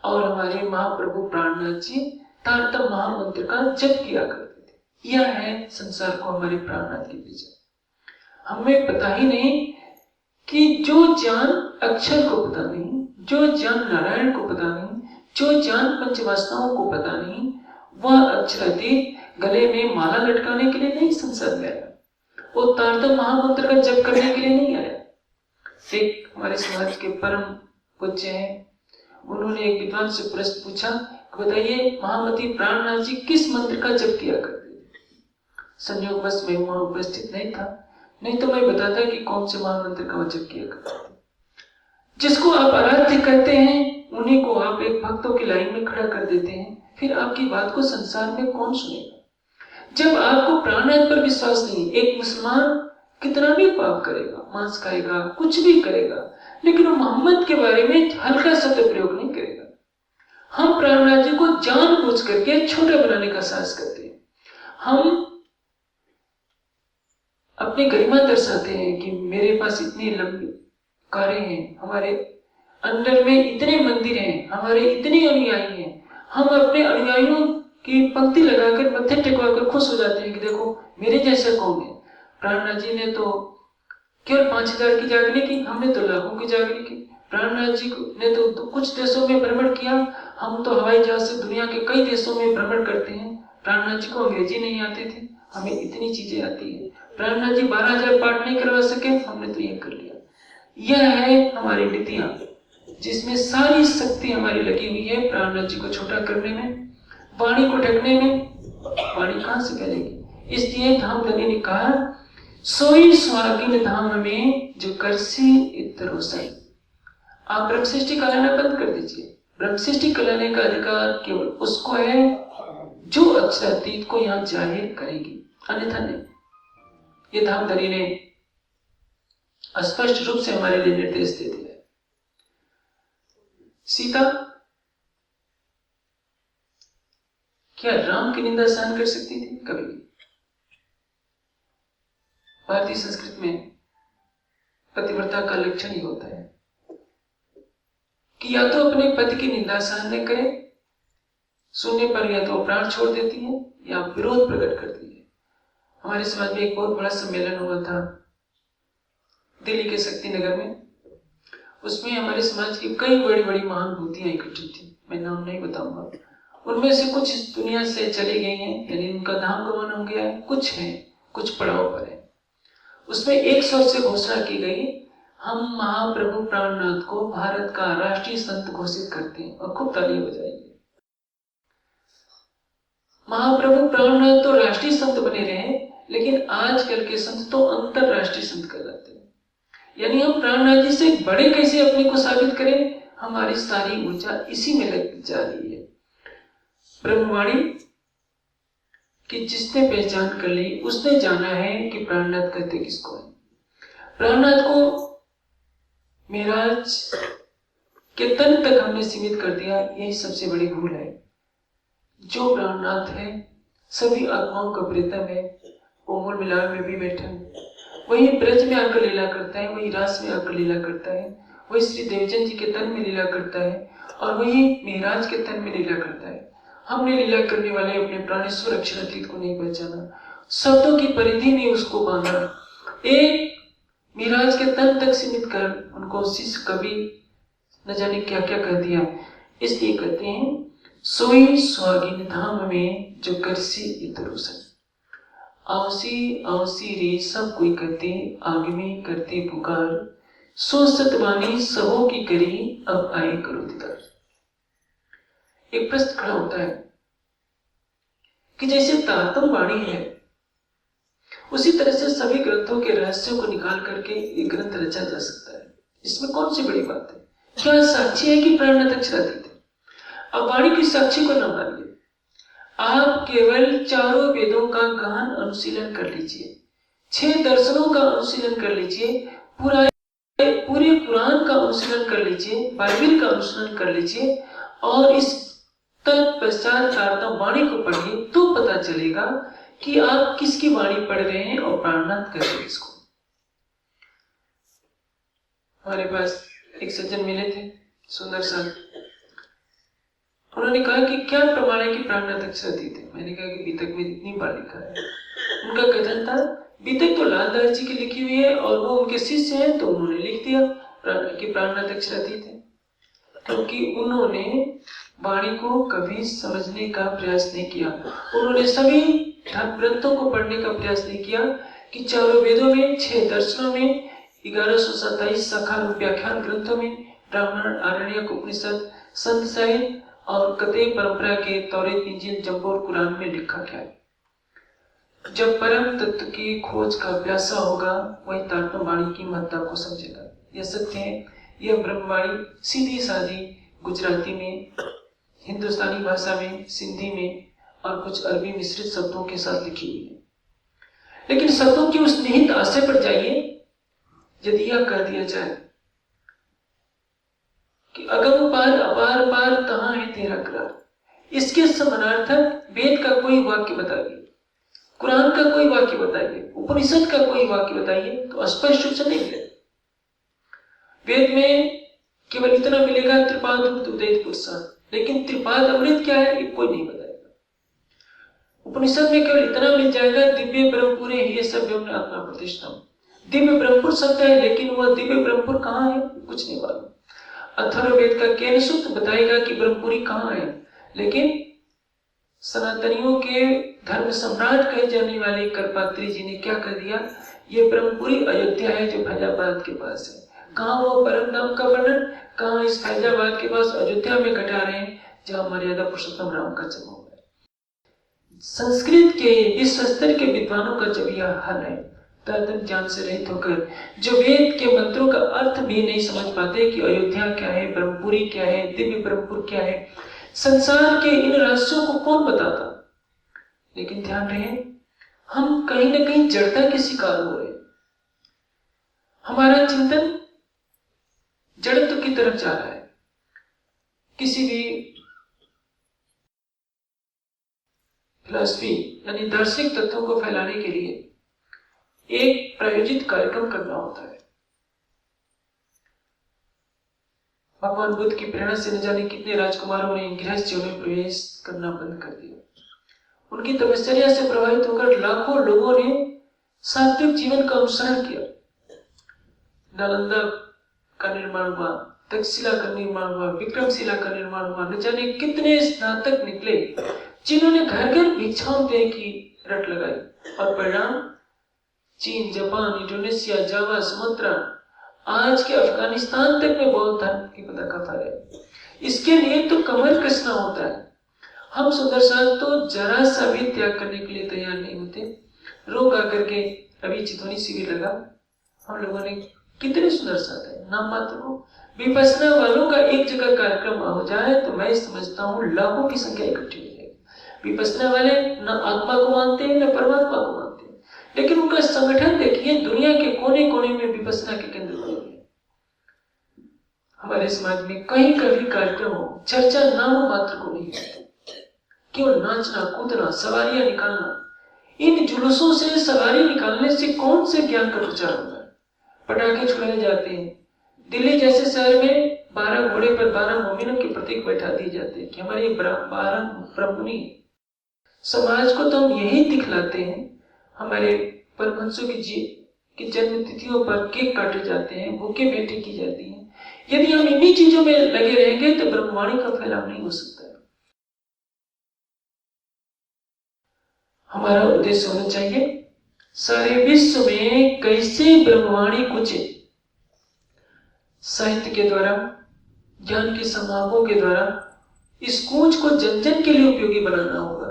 और हमारे महाप्रभु प्राणनाथ जी तारतम महामंत्र का जप किया करते थे। यह है संसार को हमारे प्राणनाथ की विजय। हमें पता ही नहीं कि जो ज्ञान अक्षर को पता नहीं, जो ज्ञान नारायण को पता नहीं, जो ज्ञान पंचवासनाओं को पता नहीं, वह अक्षरातीत गले में माला लटकाने के लिए नहीं संसार में आया, वो तारतम महामंत्र का जप करने के लिए नहीं आया। एक हमारे समाज के परम पूज्य हैं, उन्होंने एक विद्वान से प्रश्न पूछा, बताइए महामती प्राणनाथ जी किस मंत्र का जप किया करते थे। संयोगवश मैं वहां उपस्थित नहीं था, नहीं तो मैं बताता कि कौन से महामंत्र का जप किया करते थे। जिसको आप आराध्य कहते हैं उन्हीं को आप एक भक्तों की लाइन में खड़ा कर देते हैं, फिर आपकी बात को संसार में कौन सुनेगा। जब आपको प्राणनाथ पर विश्वास नहीं, एक मुसलमान कितना भी पाप करेगा, मांस खाएगा, कुछ भी करेगा, लेकिन वो मोहम्मद के बारे में हल्का शब्द प्रयोग नहीं करेगा। हम प्राणनाथ जी को जानबूझ करके छोटा बनाने का साहस करते हैं। हम अपनी गरिमा दर्शाते हैं कि मेरे पास इतनी लंबी कारें हैं, हमारे अंदर में इतने मंदिर हैं, हमारे इतने अनुयायी हैं। हम अपने अनुयायियों की पंक्ति लगाकर मत्थे टेकवाकर खुश हो जाते हैं कि देखो मेरे जैसा कौन है। प्राणनाथ जी ने तो केवल 5000 की जागनी की, हमने तो लाखों की जागनी की। प्राणनाथ जी ने तो कुछ देशों में भ्रमण किया, हम तो हवाई जहाज से दुनिया के कई देशों में भ्रमण करते हैं। प्राणनाथ जी को अंग्रेजी नहीं आते थे, हमें इतनी चीजें आती है। प्राणनाथ जी 12,000 पाठ नहीं करवा सके, हमने तो ये कर लिया। यह है हमारी नीतियां, जिसमें सारी शक्ति हमारी लगी हुई है प्राणनाथ जी को छोटा करने में, वाणी को ढकने में। वाणी कहां से फैलेगी? इसलिए धामधनी ने कहा, सोई सुहागिन धाम में जो करसी इतरोसन। आप ब्रह्म सृष्टि कहलाना बंद कर दीजिए। ब्रह्म सृष्टि कहलाने का अधिकार केवल उसको है जो अक्षरातीत को यहां जाहिर करेगी, अन्यथा नहीं। ये धामधनी ने स्पष्ट रूप से हमारे लिए निर्देश दे दिया है। सीता क्या राम की निंदा सहन कर सकती थी? कभी नहीं। भारतीय संस्कृति में पतिव्रता का लक्षण ही होता है कि या तो अपने पति की निंदा सहन न करे, सुनने पर या तो प्राण छोड़ देती है या विरोध प्रकट करती है। हमारे समाज में एक बहुत बड़ा सम्मेलन हुआ था दिल्ली के शक्ति नगर में। उसमें हमारे समाज की कई बड़ी बड़ी महानुभूतियां इकट्ठी थी, मैं नाम नहीं बताऊंगा। उनमें से कुछ इस दुनिया से चली गई हैं, यानी उनका धाम गमन हो गया है, कुछ है, कुछ पड़ाव पर है। उसमें एक स्वर से घोषणा की गई, हम महाप्रभु प्राणनाथ को भारत का राष्ट्रीय संत घोषित करते हैं, और खूब ताली बजाएंगे। महाप्रभु प्राणनाथ तो राष्ट्रीय संत बने रहे, लेकिन आजकल के संत तो अंतरराष्ट्रीय संत कहलाते हैं। यानी हम प्राणनाथ जी से बड़े कैसे अपने को साबित करें, हमारी सारी ऊर्जा इसी में लग जा रही है। ब्रह्मवाणी कि जिसने पहचान कर ली उसने जाना है कि प्राणनाथ कहते किसको है। प्राणनाथ को महाराज के तन तक हमने सीमित कर दिया, यही सबसे बड़ी भूल है। जो प्राणनाथ है सभी आत्माओं का प्रीतम है, वो मूल मिलाप में भी बैठा है, वही ब्रज में आकर लीला करता है, वही रास में आकर लीला करता है, वही श्री देवचंद जी के तन में लीला करता है, और वही महाराज के तन में लीला करता है। हमने लीला करने वाले अपने प्राणेश्वर अक्षरातीत को नहीं पहचाना, शब्दों की परिधि में उसको बांधा, एक महाराज के तन तक सीमित कर उनको शिष्य कवि न जाने क्या क्या कह दिया। इसलिए कहते हैं, सोई सुहागिन धाम में जो करसी इतरोसन। आवसी आवसी रे सब कोई कहते, आगे में करते पुकार, सो सतवानी सबों की करी, अब आए करो दीदार। एक प्रश्न खड़ा होता है कि जैसे तारतम वाणी है, उसी तरह से सभी ग्रंथों के रहस्यों को निकाल करके एक ग्रंथ रचा जा सकता है। इसमें कौन सी बड़ी बात है? क्या साक्षी है कि प्राणनाथ अक्षरातीत है? अब वाणी की साक्षी को न मानिए, आप केवल चारों वेदों का गहन अनुशीलन कर लीजिए, 6 दर्शनों का अनुशीलन कर लीजिए, पूरे पुराण का अनुशीलन कर लीजिए, बाइबिल का अनुशीलन कर लीजिए, और इस तत्पश्चात तारतम वाणी को पढ़िए, तो पता चलेगा कि आप किसकी वाणी पढ़ रहे हैं और प्राणनाथ कहते किसको। हमारे पास एक सज्जन मिले थे, सुंदर सा। उन्होंने कहा कि क्या प्रमाण है कि प्राणनाथ अक्षरातीत है? मैंने कहा कि बीतक में इतनी बार लिखा है। उनका कथन था, बीतक तो लालदास जी की लिखी हुई है और वो उनके शिष्य हैं, तो उन्होंने लिख दिया कि प्राणनाथ अक्षरातीत है, क्योंकि उन्होंने वाणी को कभी समझने का प्रयास नहीं किया। उन्होंने सभी ग्रंथों को पढ़ने का प्रयास नहीं किया कि चारों वेदों में, 6 दर्शनों में, 1127 शाखा व्याख्यान ग्रंथों में, ब्राह्मण, आरण्यक, उपनिषद, संत साहित्य और कते परंपरा के तौरेत, इंजील, जबूर, कुरान में लिखा क्या है। जब परम तत्व की खोज का अभ्यासा होगा, वही तारतम वाणी की महत्ता को समझेगा। यह सत्य है। यह ब्रह्मवाणी सीधी सादी गुजराती में, हिंदुस्तानी भाषा में, सिंधी में और कुछ अरबी मिश्रित शब्दों के साथ लिखी हुई है। लेकिन शब्दों की उस निहित आशय पर जाइए, यदि यह कह दिया जाए कि अगम पार अपार पार कहां है तेरा करार, इसके समानार्थक वेद का कोई वाक्य बताइए, कुरान का कोई वाक्य बताइए, उपनिषद का कोई वाक्य बताइए, तो स्पष्ट रूप से नहीं मिलेगा। वेद में केवल इतना मिलेगा, त्रिपाद उदयित पुरुषार्थ, लेकिन त्रिपाद अमृत क्या है ये कोई नहीं बताएगा। उपनिषद में केवल इतना मिल जाएगा, दिव्य ब्रह्मपुरे ये सब आत्मा प्रतिष्ठा। दिव्य ब्रह्मपुर शब्द है, लेकिन वह दिव्य ब्रह्मपुर कहाँ है कुछ नहीं मालूम। अथर्ववेद का केन सूत्र बताएगा कि ब्रह्मपुरी कहाँ है, लेकिन सनातनियों के धर्म सम्राट कहे जाने वाले करपात्री जी ने क्या कर दिया, ये ब्रह्मपुरी अयोध्या है जो फैजाबाद के पास है। कहाँ वो परम धाम का वर्णन, कहाँ इस फैजाबाद के पास अयोध्या में घटा रहे हैं जहाँ मर्यादा पुरुषोत्तम राम का जन्म हुआ है। संस्कृत के विश्व स्तर के विद्वानों का जब यह हाल है, तर्क ज्ञान से रहित होकर जो वेद के मंत्रों का अर्थ भी नहीं समझ पाते कि अयोध्या क्या है, ब्रह्मपुरी क्या है, दिव्य ब्रह्मपुर क्या है, संसार के इन रहस्यों को कौन बताता। लेकिन ध्यान रहे, हम कहीं ना कहीं जड़ता के शिकार हो रहे, हमारा चिंतन जड़त्व की तरफ जा रहा है। किसी भी फिलॉसफी यानी दार्शनिक तत्वों को फैलाने के लिए एक प्रायोजित कार्यक्रम करना होता है। भगवान बुद्ध की प्रेरणा से न जाने कितने राजकुमारों ने गृहस्थ जीवन में प्रवेश करना बंद कर दिया। उनकी तपश्चर्या से प्रभावित होकर लाखों लोगों ने सात्विक जीवन का अनुसरण किया। नालंदा का निर्माण हुआ, तक्षशिला का निर्माण हुआ, विक्रमशिला का निर्माण हुआ, न जाने कितने स्नातक निकले जिन्होंने घर घर भिक्षाओं की रट लगाई, और परिणाम चीन, जापान, इंडोनेशिया, जावा, सुमात्रा, आज के अफगानिस्तान तक में बौद्ध धर्म की पताका फहराई। इसके लिए तो कमर कसना होता है। हम सुंदर साथ तो जरा सा भी त्याग करने के लिए तैयार नहीं होते। रोग आकर के अभी चितौनी शिविर लगा, हम लोगों ने कितने सुंदर साथ है, नाम मात्र हो। विपश्यना वालों का एक जगह कार्यक्रम हो जाए तो मैं समझता हूँ लाखों की संख्या इकट्ठी हो जाएगी। विपश्यना वाले न आत्मा को मानते हैं न परमात्मा को मानते हैं, लेकिन उनका संगठन देखिए, दुनिया के कोने कोने में विपश्यना के केंद्र बने हुए। हमारे समाज में कहीं का भी कार्यक्रम हो, चर्चा नाम मात्र को नहीं होती, केवल नाचना कूदना सवारियां निकालना। इन जुलूसों से सवारी निकालने से कौन से ज्ञान का प्रचार होता है। पटाखे छुड़ाए जाते हैं। दिल्ली जैसे शहर में 12 घोड़े पर 12 मोमिनों के प्रतीक बैठा दिए जाते हैं कि हमारे 12 ब्रह्मणी। समाज को तो हम यही दिखलाते हैं। हमारे परमहंसों की जन्म तिथियों पर केक काटे जाते हैं, बुके भेंटें की जाती हैं। यदि हम इन्हीं चीजों में लगे रहेंगे तो ब्रह्मवाणी का फैलाव नहीं हो सकता है। हमारा उद्देश्य होना चाहिए सारे विश्व में कैसे ब्रह्मवाणी गुंजे। साहित्य के द्वारा, ज्ञान के समागमों के द्वारा इस गूंज को जन जन के लिए उपयोगी बनाना होगा।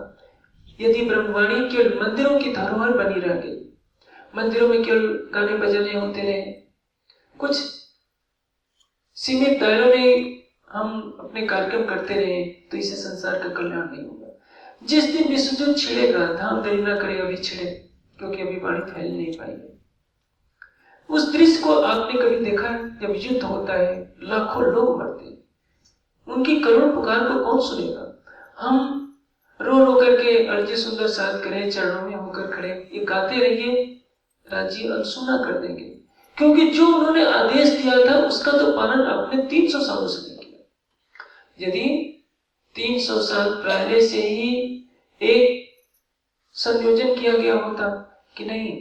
यदि ब्रह्मवाणी केवल मंदिरों की धरोहर बनी रह गई, मंदिरों में केवल गाने बजाने होते रहे, कुछ सीमित दायरों में हम अपने कार्यक्रम करते रहे, तो इससे संसार का कल्याण नहीं होगा। जिस दिन विश्व युद्ध छिड़ेगा, धाम धरी ना करे अभी छिड़े, क्योंकि अभी वाणी फैल नहीं पाई है। उस दृश्य को आपने कभी देखा है? जब युद्ध होता है, लाखों लोग मरते हैं, उनकी करुण पुकार को कौन सुनेगा? हम रो रो करके अर्जी सुंदर साथ करें, चरणों में होकर खड़े, ये गाते रहिए, राज्य अनसुना कर देंगे, क्योंकि जो उन्होंने आदेश दिया था उसका तो पालन आपने 300 सालों से नहीं किया। यदि 300 साल पहले से ही एक संयोजन किया गया होता कि नहीं,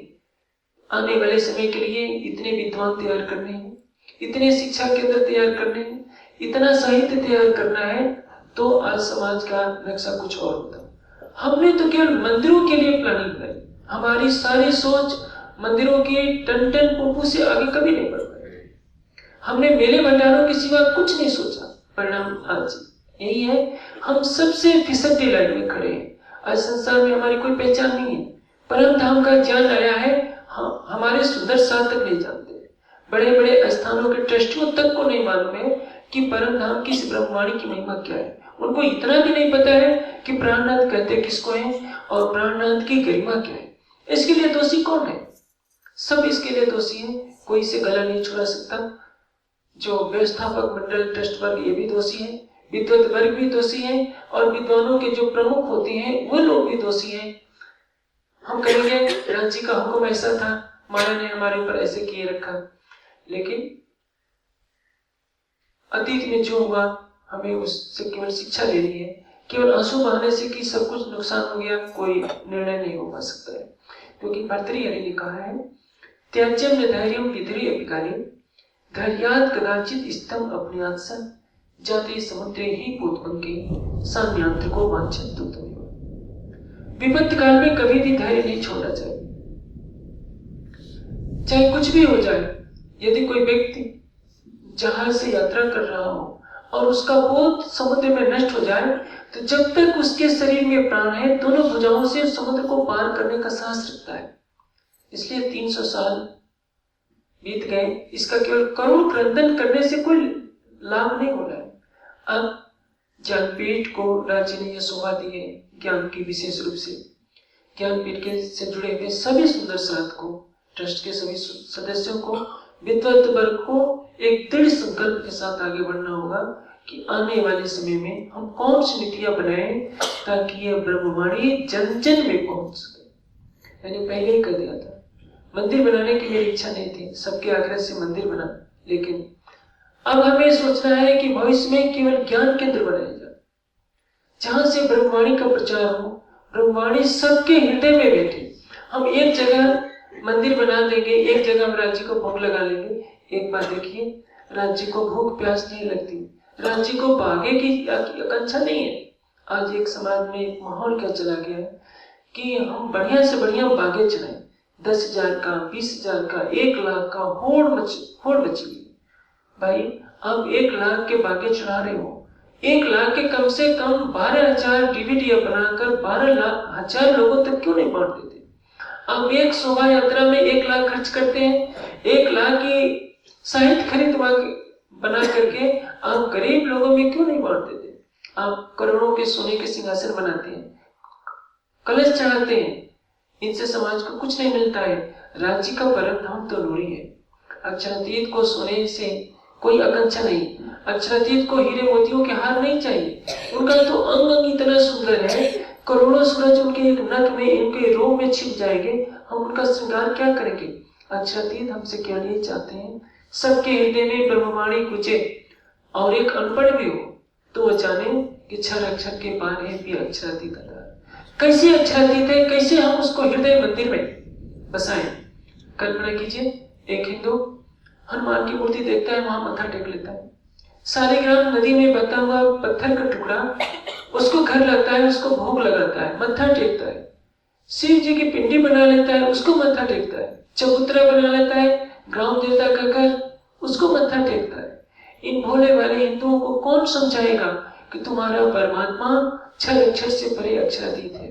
आने वाले समय के लिए इतने विद्वान तैयार करने हैं, इतने शिक्षा केंद्र तैयार करने हैं, इतना साहित्य तैयार करना है, तो आज समाज का नक्शा कुछ और होता। हमने तो केवल मंदिरों के लिए प्लानिंग बनाई। हमारी सारी सोच मंदिरों की टन टन पुप्पू से आगे कभी नहीं बढ़ पाई। हमने मेले भंडारों के सिवा कुछ नहीं सोचा। परिणाम आज यही है, हम सबसे फिसड्डी लाइन में खड़े हैं। आज संसार में हमारी कोई पहचान नहीं है। परम धाम का ज्ञान आया है, हमारे सुंदर साथ तक नहीं जानते। बड़े बड़े स्थानों के ट्रस्टियों तक को नहीं मालूम है कि परम धाम की इस ब्रह्मवाणी की महिमा क्या है। उनको इतना भी नहीं पता है कि प्राणनाथ कहते किसको है और प्राणनाथ की गरिमा क्या है। इसके लिए दोषी कौन है? सब इसके लिए दोषी है, कोई इसे गला नहीं छुड़ा सकता। जो व्यवस्थापक मंडल, ट्रस्ट वर्ग, ये भी दोषी है, विद्वत वर्ग भी दोषी है, और विद्वानों के जो प्रमुख होते हैं वो लोग भी दोषी हैं। हम कहेंगे रांची का हुक्म ऐसा था, माया ने हमारे ऊपर ऐसे किए रखा, लेकिन अतीत में जो हुआ हमें उससे केवल शिक्षा लेनी है। केवल आंसू बहाने से कि सब कुछ नुकसान हो गया, कोई निर्णय नहीं हो पा सकता है। क्योंकि भर्तृहरि ने कहा है, त्याज्यम न धैर्यम विधुरी अभिकारी धैर्यात् कदाचित स्तम अपन्यात्सन जाते समुद्रे ही पूतपंके सान्यांत्रिको वांछन्तु तमेव। विपत्ति काल में कभी भी धैर्य नहीं छोड़ना चाहिए, चाहे कुछ भी हो जाए। यदि कोई व्यक्ति जहाज से यात्रा कर रहा हो और उसका बोध समुद्र में नष्ट हो जाए, तो जब तक उसके शरीर में प्राण है, दोनों भुजाओं से समुद्र को पार करने का साहस रखता है। इसलिए 300 साल बीत गए, इसका केवल करुण क्रंदन करने से कोई लाभ नहीं हो रहा है। अब ज्ञानपीठ को राज्य ने यह शोभा दी है, ज्ञान की विशेष रूप से ज्ञानपीठ के से जुड़े हुए सभी सुंदर साथ को, ट्रस्ट के सभी सदस्यों को, विद्वत वर्ग को एक दृढ़ संकल्प के साथ आगे बढ़ना होगा कि आने वाले समय में हम कौन सी नीतियां बनाएं ताकि यह ब्रह्मवाणी जन जन में पहुंच सके। मैंने पहले ही कह दिया था, मंदिर बनाने की मेरी इच्छा नहीं थी, सबके आग्रह से मंदिर बना, लेकिन अब हमें सोचना है कि भविष्य में केवल ज्ञान केंद्र बनाया जाए, जहां से ब्रह्मवाणी का प्रचार हो, ब्रह्मवाणी सबके हृदय में बैठे। हम एक जगह मंदिर बना देंगे, एक जगह हम राज्य को भोग लगा लेंगे। एक बात देखिए, राज्य को भूख प्यास नहीं लगती, राज्य को भागे की आकांक्षा नहीं है। आज एक समाज में एक माहौल क्या चला गया है कि हम बढ़िया से बढ़िया बागे चलाएं, 10,000 का, 20,000 का, 1 लाख का होड़ मची गई। भाई अब 1 लाख के बागे चढ़ा रहे हो, 1 लाख के कम से कम 12,000 डीवीडी बनाकर 12,000 लोगों तक क्यों नहीं बांट देते? अब एक शोभा यात्रा में 1 लाख खर्च करते हैं, 1 लाख की साहित्य खरीद बना करके आप गरीब लोगों में क्यों नहीं बांट देते? आप करोड़ों के सोने के सिंहासन बनाते हैं, कलश चढ़ाते हैं, इनसे समाज को कुछ नहीं मिलता है। राज्य का परम धाम तो नूरी है। अक्षरातीत को सोने से कोई आकांक्षा नहीं, अक्षरातीत को हीरे मोतियों के हार नहीं चाहिए। उनका तो अंग अंग इतना सुंदर है, करोड़ों सूरज उनके एक नख में, इनके रोम में छिप जाएंगे, हम उनका श्रृंगार क्या करेंगे? अक्षरातीत हमसे क्या नहीं चाहते हैं, सबके हृदय में ब्रह्मवाणी गुजे, और एक अनपढ़ भी हो तो वो जाने कि क्षर अक्षर के पार है भी अक्षरातीत आधार। कैसे अक्षरातीत है, कैसे हम उसको हृदय मंदिर में बसाएं? कल्पना कीजिए, एक हिंदू हनुमान की मूर्ति देखता है, वहां मत्था टेक लेता है। सालिग्राम नदी में बहता हुआ पत्थर का टुकड़ा उसको घर लगता है, उसको भोग लगाता है, मत्था टेकता है। शिव जी की पिंडी बना लेता है, उसको मत्था टेकता है। चबूतरा बना लेता है, ग्राम देवता का घर, उसको मत्था टेकता है। इन भोले वाले हिंदुओं को कौन समझाएगा कि तुम्हारा परमात्मा क्षर अक्षर से परे अक्षरातीत है?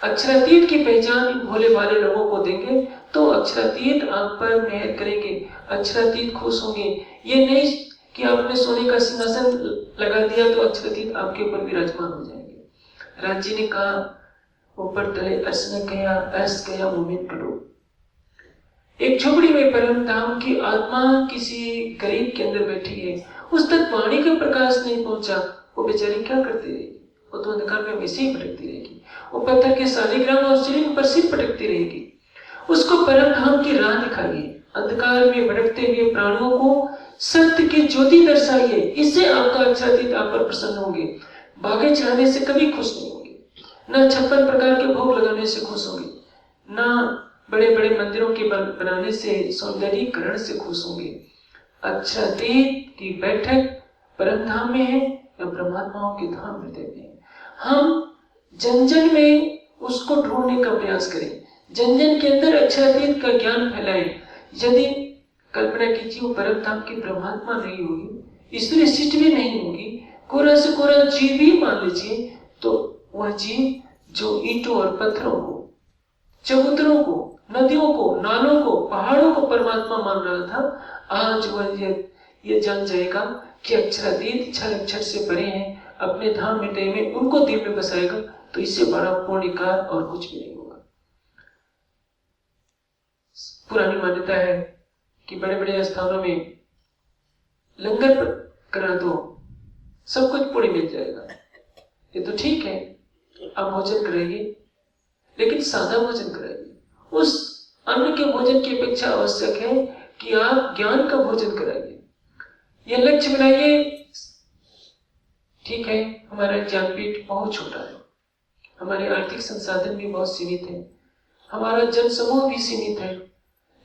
अक्षरातीत की पहचान इन भोले वाले लोगों को देंगे तो अक्षरातीत आप पर मेहर करेंगे, अक्षरातीत खुश होंगे। ये नहीं कि आपने सोने का सिंहासन लगा दिया तो अक्षरातीत आपके ऊपर विराजमान हो जाएंगे। राज्य ने कहा, ऊपर तले अर्श ने कहा, अर्श कहा मोमिन करो। एक झोपड़ी में परम धाम की आत्मा किसी गरीब के अंदर बैठी है, उस तक वाणी का प्रकाश नहीं पहुंचा, वो बेचारी क्या करती रहेगी? वो तो अंधकार में वैसे ही भटकती रहेगी, वो पत्थर के शालिग्राम और शिवलिंग पर सिर पटकती रहेगी। उसको परम धाम की राह दिखाइए, अंधकार में भटकते हुए प्राणियों को सत्य की ज्योति दर्शाइए, इससे आपका अक्षरातीत आप पर प्रसन्न होंगे। बागे चढ़ाने से कभी खुश नहीं होंगे, न 56 प्रकार के भोग लगाने से खुश होंगे, न बड़े बड़े मंदिरों के बनाने से, सौंदर्यीकरण से खुश होंगे। अक्षरातीत की बैठक परम धाम में है या परमात्माओं के धाम हृदय में है? हम जन जन में उसको ढूंढने का प्रयास करें, जन जन के अंदर अक्षरातीत का ज्ञान फैलाएं। यदि कल्पना कीजिए वो परम धाम की परमात्मा नहीं होगी, ईश्वरीय शिष्ट भी नहीं होगी, कोरा से कोरा जीव भी मान लीजिए, तो वह जीव जो ईंटों और पत्थरों को, चबूतरों को, नदियों को, नालों को, पहाड़ों को परमात्मा मान रहा था, आज वह ये जान जाएगा कि अक्षरातीत क्षर अक्षर से परे हैं, अपने धाम हृदय में उनको दिल में बसाएगा, तो इससे बड़ा पुण्य कार्य और कुछ भी नहीं होगा। पुरानी मान्यता है कि बड़े बड़े स्थानों में लंगर करा दो, सब कुछ पुण्य मिल जाएगा। ये तो ठीक है, आप भोजन कराइए, लेकिन सादा भोजन कराइए। उस अन्न के भोजन की अपेक्षा आवश्यक है कि आप ज्ञान का भोजन कराइए। यह लक्ष्य बनाइए। ठीक है, हमारा ज्ञानपीठ बहुत छोटा है, हमारे आर्थिक संसाधन भी बहुत सीमित है, हमारा जन समूह भी सीमित है,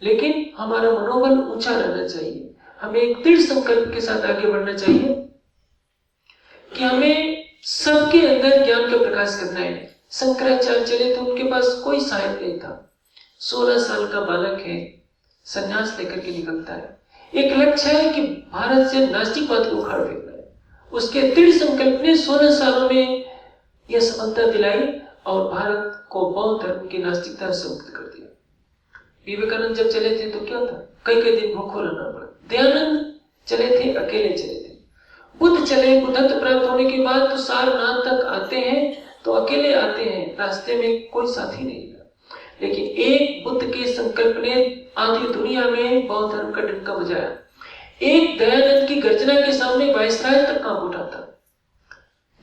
लेकिन हमारा मनोबल ऊंचा रहना चाहिए। हमें एक दृढ़ संकल्प के साथ आगे बढ़ना चाहिए कि हमें सबके अंदर ज्ञान का प्रकाश करना है, शंकराचार्य चले तो उनके पास कोई सहायक नहीं था। 16 साल का बालक है, संन्यास लेकर के निकलता है। एक लक्ष्य है कि भारत से नास्तिकवाद को उखाड़ फेंकना है। उसके दृढ़ संकल्प ने 16 सालों में यह सफलता दिलाई और भारत को बौद्ध धर्म की नास्तिकता से मुक्त कर दिया। विवेकानंद जब चले थे तो क्या था, कई दिन भूखों रहना पड़ा। दयानंद चले थे, अकेले चले थे। बुद्ध चले, बुद्धत्व प्राप्त होने के बाद तो सारनाथ तक आते हैं तो अकेले आते हैं, रास्ते में कोई साथी नहीं था। लेकिन एक बुद्ध के संकल्प ने आधी दुनिया में बौद्ध धर्म का डंका बजाया। एक दयानंद की गर्जना के सामने वायसराय तक कांप उठा था।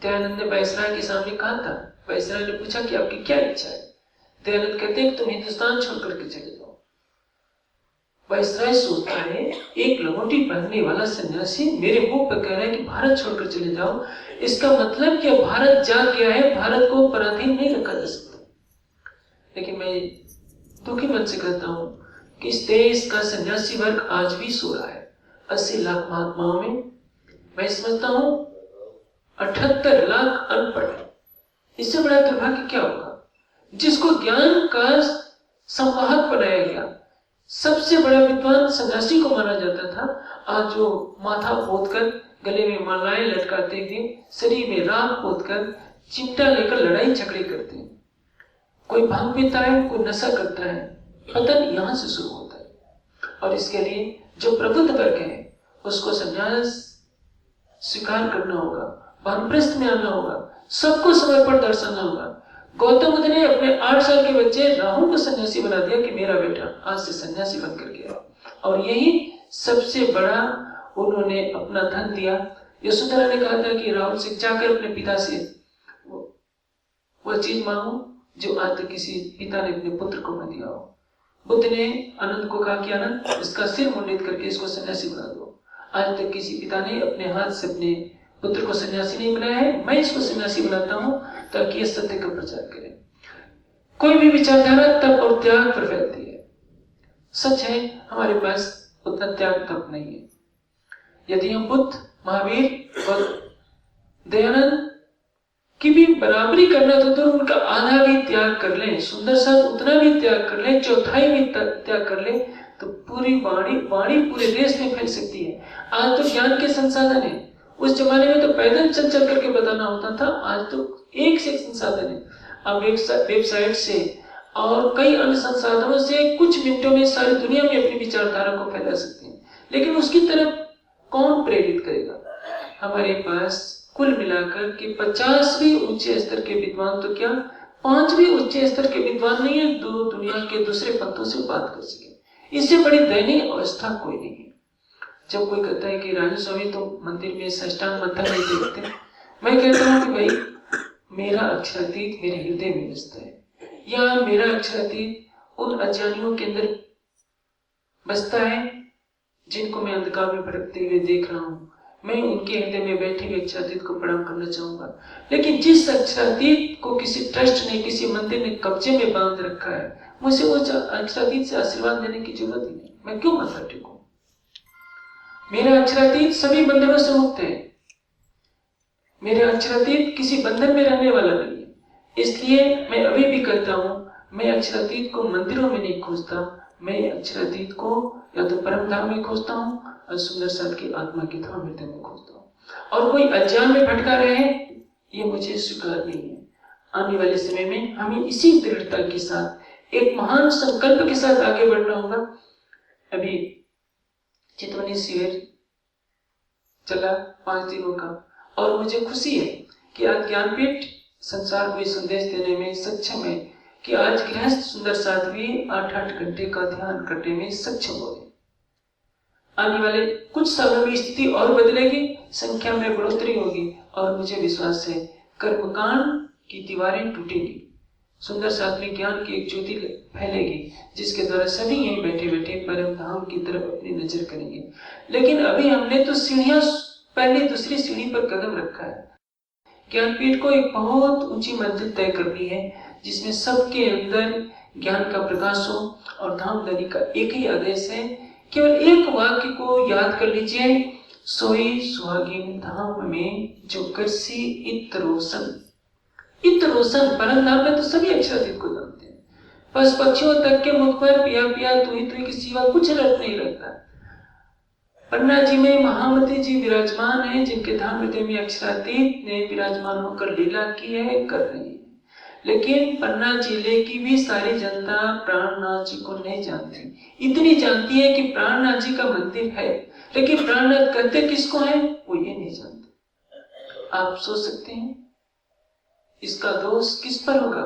दयानंद ने वायसराय के सामने कहा था, वायसराय ने पूछा कि आपकी क्या इच्छा है? दयानंद कहते हैं तुम हिंदुस्तान छोड़ करके चले जाओ। वायसराय सोचता है, एक लंगोटी पहनने वाला सन्यासी मेरे मुंह पर कह रहा है कि भारत छोड़कर चले जाओ, इसका मतलब कि भारत जाग गया है, भारत को पराधीन नहीं रखा जा सकता। लेकिन मैं दुखी मन से कहता हूं कि इस देश का सन्यासी वर्ग आज भी सो रहा है। 80 लाख महात्माओं में मैं समझता हूं 78 लाख अनपढ़ है। इससे बड़ा दुर्भाग्य क्या होगा? जिसको ज्ञान का संवाहक बनाया गया, सबसे बड़ा विद्वान सन्यासी को माना जाता था, आज जो माथा पोतकर गले में मालाएं लटकाते हुए शरीर में राख पोतकर चिमटा लेकर लड़ाई झगड़े करते हैं। कोई भांग पीता है, कोई नशा करता है। पतन यहां से शुरू होता है। और इसके लिए जो प्रबुद्ध वर्ग है उसको संन्यास स्वीकार करना होगा, वानप्रस्थ में आना होगा, सबको समर्पण दर्शाना होगा। गौतम बुद्ध ने अपने 8 साल के बच्चे राहुल को सन्यासी बना दिया कि मेरा बेटा आज से सन्यासी बनकर गया। और यही सबसे बड़ा उन्होंने अपना धन दिया। यशोधरा ने कहा था कि राहुल से जाकर अपने पिता से वह चीज मांगो जो आज तक किसी पिता ने अपने पुत्र को न दिया हो। बुद्ध ने आनंद को कहा कि आनंद, इसका सिर मुंडित करके इसको सन्यासी बना दो। आज तक किसी पिता ने अपने हाथ से अपने पुत्र को सन्यासी नहीं बनाया है। मैं इसको सन्यासी बनाता हूं ताकि ये सत्य का प्रचार करे। कोई भी विचारधारा तप और त्याग पर फैलती है। सच है, हमारे पास उतना त्याग तप नहीं है। यदि हम बुद्ध, महावीर और दयानंद की भी बराबरी करना तो उनका आधा भी त्याग कर लें, सुंदर साथ उतना भी त्याग कर लें, चौथाई भी त्याग कर लें, तो पूरी वाणी पूरे देश में फैल सकती है। आज तो ज्ञान के संसाधन है। उस जमाने में तो पैदल चल चल करके बताना होता था, आज तो एक से एक संसाधन है। आप वेबसाइट से और कई अन्य संसाधनों से कुछ मिनटों में सारी दुनिया में अपनी विचारधारा को फैला सकते हैं। लेकिन उसकी तरफ कौन प्रेरित करेगा? हमारे पास कुल मिलाकर के 50 भी ऊंचे स्तर के विद्वान तो क्या 5 भी ऊंचे स्तर के विद्वान नहीं है जो दुनिया के दूसरे पंथों से बात कर सके। इससे बड़ी दयनीय अवस्था कोई नहीं है। जब कोई कहता है कि राजू स्वामी तो मंदिर में साष्टांग मत्था नहीं देखते, मैं कहता हूं कि भाई मेरा अक्षरातीत मेरे हृदय में बसता है, या मेरा अक्षरातीत उन अज्ञानियों के अंदर बसता है जिनको मैं अंधकार में भटकते हुए देख रहा हूं। मैं उनके हृदय में बैठे हुए अक्षरातीत को प्रणाम करना चाहूंगा। लेकिन जिस अक्षरातीत को किसी ट्रस्ट ने, किसी मंदिर ने कब्जे में बांध रखा है, मुझे वो अक्षरातीत से आशीर्वाद लेने की जरूरत ही नहीं। मैं क्यों माथा टेकूं? मेरा अक्षरातीत सभी बंधनों से मुक्त है। मेरा अक्षरातीत किसी बंधन में रहने वाला नहीं है। इसलिए मैं अभी भी कहता हूं, मैं अक्षरातीत को मंदिरों में नहीं खोजता, मैं अक्षरातीत को या तो परम धाम में खोजता हूं और सुंदर साथ की आत्मा के धाम हृदय में खोजता हूं। और कोई अज्ञान में भटका रहे, ये मुझे स्वीकार नहीं है। आने वाले समय में हमें इसी दृढ़ता के साथ एक महान संकल्प के साथ आगे बढ़ना होगा। अभी चितवनी शिविर चला 5 दिनों का, और मुझे खुशी है कि आज ज्ञानपीठ संसार को संदेश देने में सक्षम है कि आज गृहस्थ सुंदर साथ भी 8-8 घंटे का ध्यान करने में सक्षम हो गए। आने वाले कुछ सालों में स्थिति और बदलेगी, संख्या में बढ़ोतरी होगी, और मुझे विश्वास है कर्मकांड की दीवारें टूटेंगी। सुंदर साथ में ज्ञान की एक ज्योति फैलेगी जिसके द्वारा सभी यहीं बैठे बैठे परम धाम की तरफ अपनी नजर करेंगे। लेकिन अभी हमने तो सीढ़ियां पहले दूसरी सीढ़ी पर कदम रखा है। ज्ञानपीठ को एक बहुत ऊंची मंजिल तय करनी है जिसमें सबके अंदर ज्ञान का प्रकाश हो। और धामधनी का एक ही आदेश है, केवल एक वाक्य को याद कर लीजिए, सोई सुहागिन धाम में जो करसी इत रोशन। इत रोशन परम धाम में तो सभी अक्षरातीत को जानते हैं। बस पक्षियों तक के मुख पर पिया पिया तू ही के सिवा कुछ रट नहीं रहता। पन्ना जी में महामती जी विराजमान है, जिनके धाम हृदय में अक्षरातीत ने विराजमान होकर लीला की है, कर रही है। लेकिन पन्ना जिले की भी सारी जनता प्राणनाथ जी को नहीं जानती। इतनी जानती है कि प्राणनाथ जी का मंदिर है, लेकिन प्राणनाथ कहते किसको है वो ये नहीं जानते। आप सोच सकते हैं इसका दोष किस पर होगा?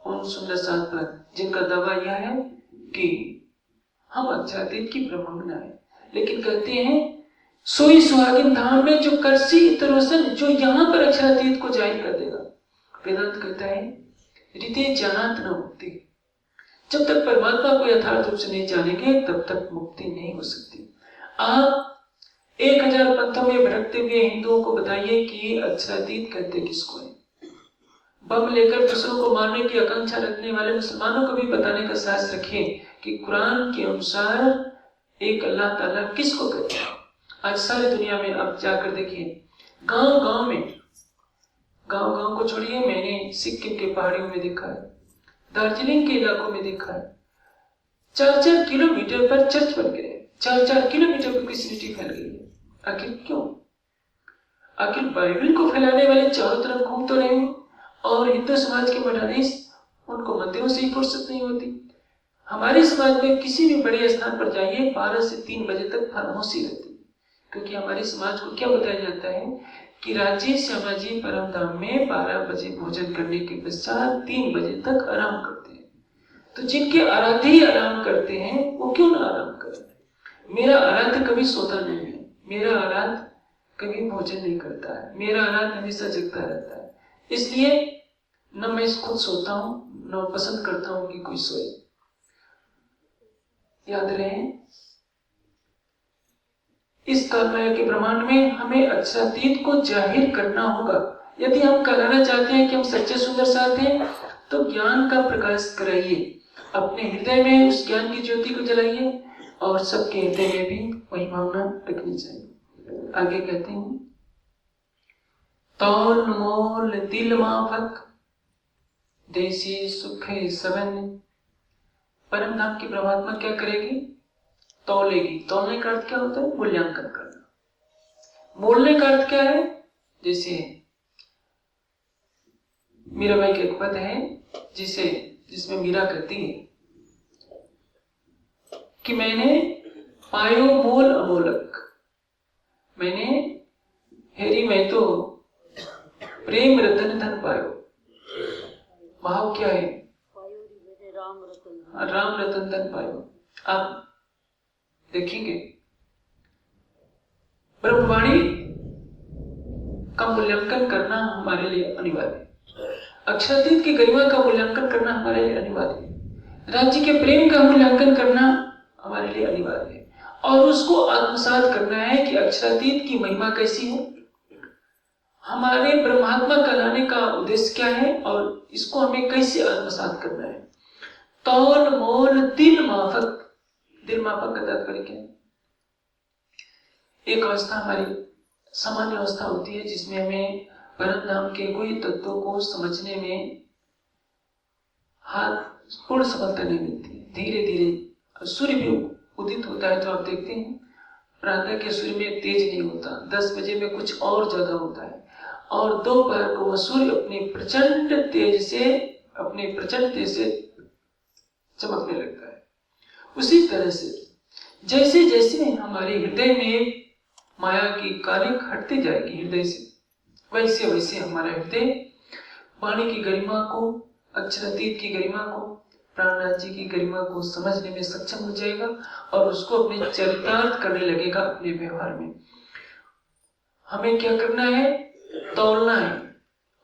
उन सुंदर साथ पर जिनका दावा यह है कि हम अक्षरातीत की ब्रह्मज्ञ है, लेकिन कहते हैं सोई सुहागिन धाम में जो करसी इतरोसन, जो यहाँ पर अक्षरातीत को जाहिर कर देगा। वेदांत कहता है हृदय जानात न मुक्ति। जब तक परमात्मा को यथार्थ रूप से नहीं जानेंगे तब तक मुक्ति नहीं हो सकती। आप 1000 पंथों में भटकते हुए हिंदुओं को बताइए कि अक्षरातीत कहते किसको है। बम लेकर दूसरों को मारने की आकांक्षा रखने वाले मुसलमानों को भी बताने का साहस रखिए कि कुरान के अनुसार एक अल्लाह ताला किसको कहते हैं। आज सारी दुनिया में आप जाकर देखिए, गांव गांव में, गांव गांव को छोड़िए, मैंने सिक्किम के पहाड़ियों में देखा है, दार्जिलिंग के इलाकों में देखा है, 4-4 किलोमीटर पर चर्च बन गए, 4-4 किलोमीटर पर क्रिश्चियनिटी फैल गई है। आखिर क्यों? आखिर बाइबल को फैलाने वाले चारों तरफ घूम तो रहे हैं और हिंदू समाज के मठाधीश उनको मंदिरों से ही फुर्सत नहीं होती। हमारे समाज में किसी भी बड़े स्थान पर जाइए 12 से 3 बजे तक खामोशी रहती है, क्योंकि हमारे समाज को क्या बताया जाता है कि राजी श्यामाजी परम धाम में 12 बजे भोजन करने के पश्चात 3 बजे तक आराम करते हैं। तो जिनके आराध्य ही आराम करते हैं वो क्यों ना आराम करें? मेरा आराध्य कभी सोता नहीं है, मेरा आराध्य कभी भोजन नहीं करता है, मेरा आराध्य हमेशा जगता रहता है। इसलिए न मैं खुद सोता हूं, न पसंद करता हूं कि कोई सोए। याद रहे, इस कालमाया के ब्रह्मांड में हमें अक्षरातीत को जाहिर करना होगा। यदि हम कहना चाहते हैं कि हम सच्चे सुंदर साथ हैं, तो ज्ञान का प्रकाश कराइए, अपने हृदय में उस ज्ञान की ज्योति को जलाइए और सबके हृदय में भी वही भावना रखनी चाहिए। आगे कहते हैं तौल मोल दिल माफक देसी सुख सबन। परम धाम की परमात्मा क्या करेगी? तौलेगी। तौलने का अर्थ क्या होता है? मूल्यांकन करना। मोलने का अर्थ क्या है? जैसे मीराबाई का एक पद है जिसमें मीरा कहती है कि मैंने पायो मोल अमोलक, मैंने हेरी मैं तो प्रेम रतन धन पायो। भाव क्या है? राम रतन धन पायो। आप देखेंगे ब्रह्मवाणी का मूल्यांकन करना हमारे लिए अनिवार्य है, अक्षरातीत की गरिमा का मूल्यांकन करना हमारे लिए अनिवार्य है, राज्य के प्रेम का मूल्यांकन करना हमारे लिए अनिवार्य है, और उसको आत्मसात करना है कि अक्षरातीत की महिमा कैसी है, हमारे ब्रह्मात्मा कहलाने का उद्देश्य क्या है और इसको हमें कैसे आत्मसात करना है। तौल मोल दिल माफक। दिल माफक का तात्पर्य क्या है? एक अवस्था हमारी सामान्य अवस्था होती है जिसमें हमें परम धाम के कोई तत्वों को समझने में पूर्ण सफलता नहीं मिलती। धीरे धीरे सूर्य भी उदित होता है तो आप देखते हैं प्रातः के सूर्य में तेज नहीं होता, 10 बजे में कुछ और ज्यादा होता है, और दोपहर को वह सूर्य अपने प्रचंड तेज से चमकने लगता है। उसी तरह से जैसे जैसे हमारे हृदय में माया की कालिक हटती जाएगी हृदय से, वैसे वैसे हमारा हृदय वाणी की गरिमा को, अक्षरातीत की गरिमा को, प्राणनाथ जी की गरिमा को समझने में सक्षम हो जाएगा और उसको अपने चरितार्थ करने लगेगा अपने व्यवहार में। हमें क्या करना है? तौलना है,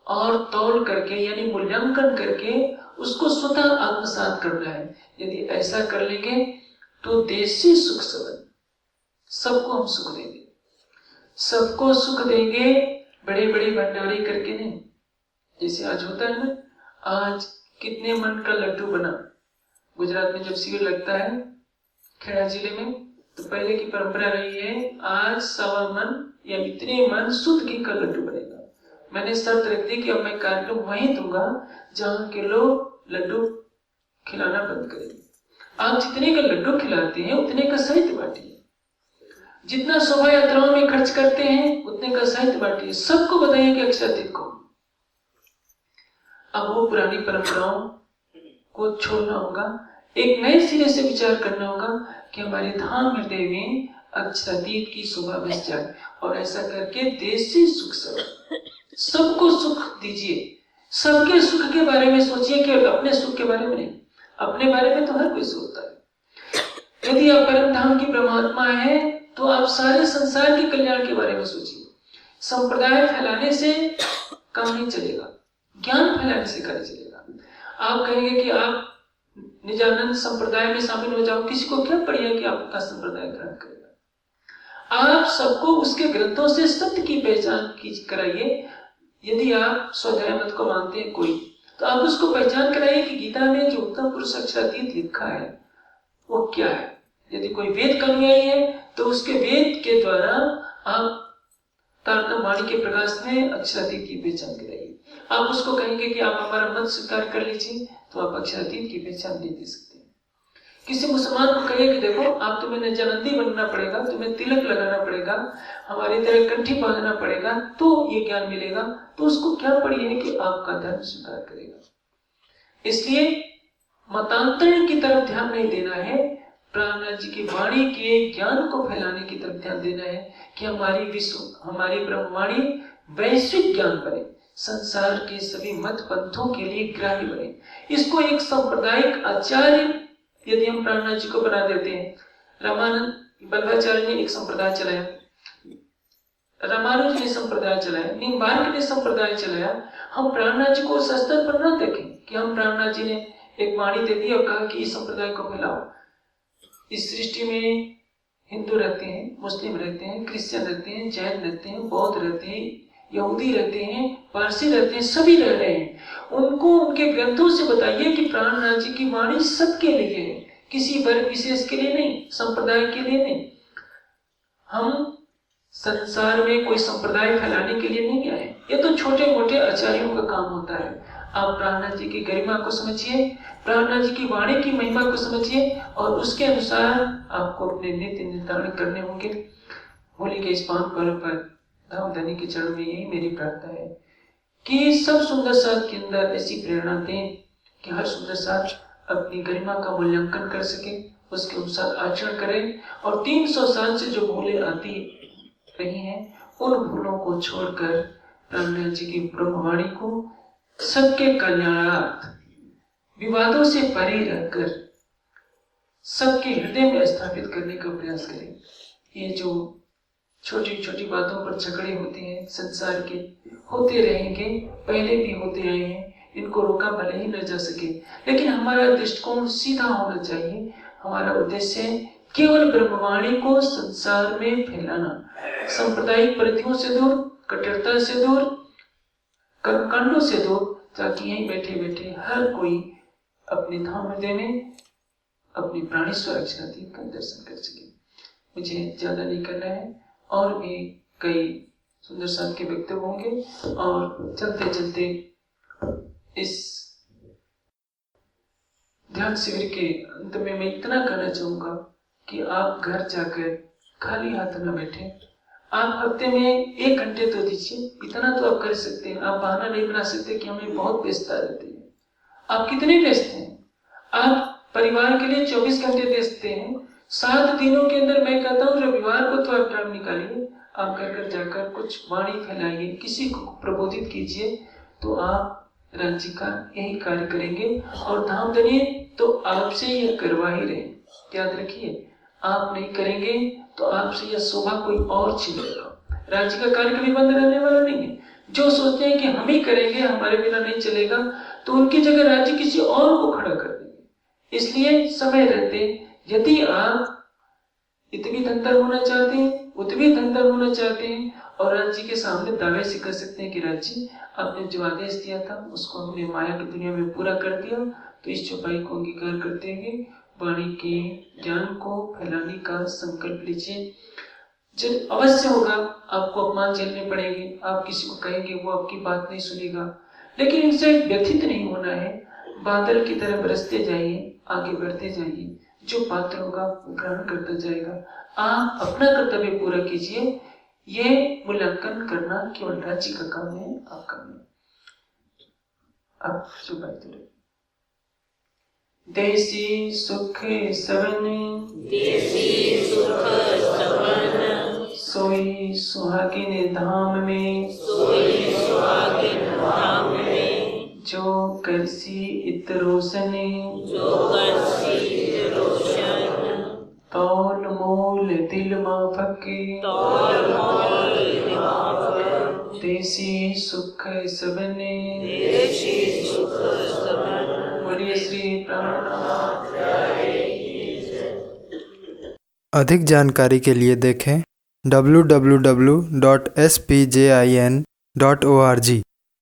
और तौल करके यानी मूल्यांकन करके उसको स्वतः आत्मसात करना है। यदि ऐसा कर लेंगे तो देशी सुख सबन, सबको हम सुख देंगे, सबको सुख देंगे, बड़े बड़े भंडारे करके नहीं। जैसे आज होता है ना, आज कितने मन का लड्डू बना। गुजरात में जब शिविर लगता है खेड़ा जिले में, तो पहले की परंपरा रही है आज 1.25 मन या इतने मन शुद्ध घी का लड्डू बनेगा। मैंने शर्त रख दी कि अब मैं कार्यक्रम वहीं दूंगा जहां के लोग लड्डू खिलाना बंद करेंगे। आप जितने का लड्डू खिलाते हैं उतने का साहित्य बांटिए, जितना शोभा यात्राओं में खर्च करते हैं उतने का साहित्य बांटिए, सबको बताइए कि अक्षरातीत को। अब वो पुरानी परंपराओं को छोड़ना होगा, एक नए सिरे से विचार करना होगा कि हमारे धाम हृदय में अक्षरातीत की शोभा बस जाए, और ऐसा करके देश से सुख सबको सुख दीजिए। सबके सुख के बारे में सोचिए कि अपने सुख के बारे में नहीं। अपने बारे में तो हर कोई सोचता है। यदि आप परम धाम की परमात्मा है तो आप सारे संसार के कल्याण के बारे में सोचिए। संप्रदाय फैलाने से काम नहीं चलेगा, ज्ञान फैलाने से कार्य चलेगा। आप कहेंगे कि आप निजानंद संप्रदाय में शामिल हो जाओ, किसी को क्या पड़ेगा कि आपका संप्रदाय ग्रहण करेगा। आप सबको उसके ग्रंथों से सत्य की पहचान कराइए। यदि आप स्वाध्याय मत को मानते हैं कोई, तो आप उसको पहचान कराइए कि गीता में जो उत्तम पुरुष अक्षरातीत लिखा है वो क्या है। यदि कोई वेद का अनुयायी है तो उसके वेद के द्वारा आप तारतम्य वाणी के प्रकाश में अक्षरातीत की पहचान कराइए। आप उसको कहेंगे कि आप हमारा मत स्वीकार कर लीजिए, तो आप अक्षरातीत की पहचान नहीं दे सकते। किसी मुसलमान को कहिए कि देखो आप तुम्हें निजानंदी बनना पड़ेगा, तुम्हें तिलक लगाना पड़ेगा, हमारी तरह कंठी बांधना पड़ेगा तो ये ज्ञान मिलेगा, तो उसको क्या पड़ी है कि आपका धर्म स्वीकार करेगा। इसलिए मतांतरण की तरफ ध्यान नहीं देना है, प्राणनाथ जी की वाणी के ज्ञान को फैलाने की तरफ ध्यान देना है कि हमारी ब्रह्मवाणी वैश्विक ज्ञान बने, संसार के सभी मत पंथों के लिए ग्राह्य बने। इसको एक सांप्रदायिक आचार्य यदि हम प्राणनाथ जी को बना देते हैं, रामानंद बल्लाचार्य ने एक संप्रदाय चलाया, रामानुज ने संप्रदाय चलाया, निम्बार्क ने संप्रदाय चलाया, हम प्राणनाथ जी को उस स्तर पर न देखें कि हम प्राणनाथ जी ने एक वाणी दे दी और कहा कि इस संप्रदाय को फैलाओ। इस सृष्टि में हिंदू रहते हैं, मुस्लिम रहते हैं, क्रिश्चियन रहते हैं, जैन रहते हैं, बौद्ध रहते हैं, यहूदी रहते हैं, पारसी रहते हैं, सभी रह रहे हैं। उनको उनके ग्रंथों से बताइए कि प्राणनाथ जी की वाणी सबके लिए है, किसी वर्ग विशेष के लिए नहीं, संप्रदाय के लिए नहीं। हम संसार में कोई संप्रदाय फैलाने के लिए नहीं आए, ये तो छोटे मोटे आचार्यों का काम होता है। आप प्राणनाथ जी की गरिमा को समझिए, प्राणनाथ जी की वाणी की महिमा को समझिए और उसके अनुसार आपको अपने नित्य निर्धारण करने होंगे। होली के इस पावन पर्व पर धामधनी के चरण में यही मेरी प्रार्थना है कि सब सुंदर साथ के अंदर ऐसी प्रेरणा दें कि हर सुंदर साथ अपनी गरिमा का मूल्यांकन कर सके, उसके अनुसार आचरण करें और 300 साल से जो भूलें आती रही हैं उन भूलों को छोड़कर प्राणनाथ जी की ब्रह्मवाणी को सबके कल्याणार्थ विवादों से परे रहकर सबके हृदय में स्थापित करने का प्रयास करें। ये जो छोटी छोटी बातों पर झगड़े होते हैं संसार के, होते रहेंगे, पहले भी होते आए हैं, इनको रोका भले ही न जा सके, लेकिन हमारा दृष्टिकोण सीधा होना चाहिए। हमारा उद्देश्य केवल ब्रह्मवाणी को संसार में फैलाना, सांप्रदायिक परिधियों से दूर, कट्टरता से दूर, कर्मकांडों से दूर, ताकि यहीं बैठे बैठे हर कोई अपने धाम हृदय में अपनी प्राणेश्वर अक्षरातीत का दर्शन कर सके। मुझे ज्यादा नहीं करना है, और भी कई सुंदर साथ के वक्तव्य होंगे, और चलते चलते इस ध्यान शिविर के अंत में मैं इतना कहना चाहूंगा कि आप घर जाकर खाली हाथ न बैठे। आप हफ्ते में 1 घंटे तो दीजिए, इतना तो आप कर सकते हैं। आप बहाना नहीं बना सकते कि हमें बहुत व्यस्तता रहती है। आप कितने व्यस्त हैं? आप परिवार के लिए 24 घंटे व्यस्त हैं। 7 दिनों के अंदर मैं कहता हूँ रविवार को तो आप टाइम निकालिए, आप घर जाकर कुछ वाणी फैलाइए, किसी को प्रबोधित कीजिए, तो आप राज्य का यही कार्य करेंगे। और धामधनी तो आपसे यह करवा ही रहे, याद रखिए। आप नहीं करेंगे तो आपसे यह शोभा कोई और छीन लेगा। राज्य का कार्य कभी बंद रहने वाला नहीं है। जो सोचते हैं कि हम ही करेंगे, हमारे बिना नहीं चलेगा, तो उनकी जगह राज्य किसी और को खड़ा कर देंगे। इसलिए समय रहते यदि आप इतनी धनदर होना चाहते हैं, उतनी धनदर होना चाहते हैं, और राज्य के सामने दावे से कह सकते हैं कि राज्य आपने जो आदेश दिया था उसको हमने माया की दुनिया में पूरा कर दिया, तो इस चौपाई को अंगीकार करते हुए वाणी के ज्ञान को फैलाने का संकल्प लीजिए। जब अवश्य होगा आपको अपमान झेलने पड़ेंगे, आप किसी को कहेंगे वो आपकी बात नहीं सुनेगा, लेकिन इनसे व्यथित नहीं होना है। बादल की तरह बरसते जाइए, आगे बढ़ते जाइए, जो पात्र होगा वो ग्रहण करता जाएगा। आप अपना कर्तव्य पूरा कीजिए, ये मूल्यांकन करना केवल राज्य का काम है, आपका नहीं। आप जो बात करें, देसी सुख सवन, देसी सुख सवन, सोई सुहागिन धाम में, सोई सुहागिन धाम में, जो करसी इत रोशन, जो करसी रोशन, तौल मोल दिल माफक, तौल मोल दिमाग, देसी सुख सवन, देसी सुख सवन। बोलिए श्री प्राणनाथ। अधिक जानकारी के लिए देखें www.spjin.org।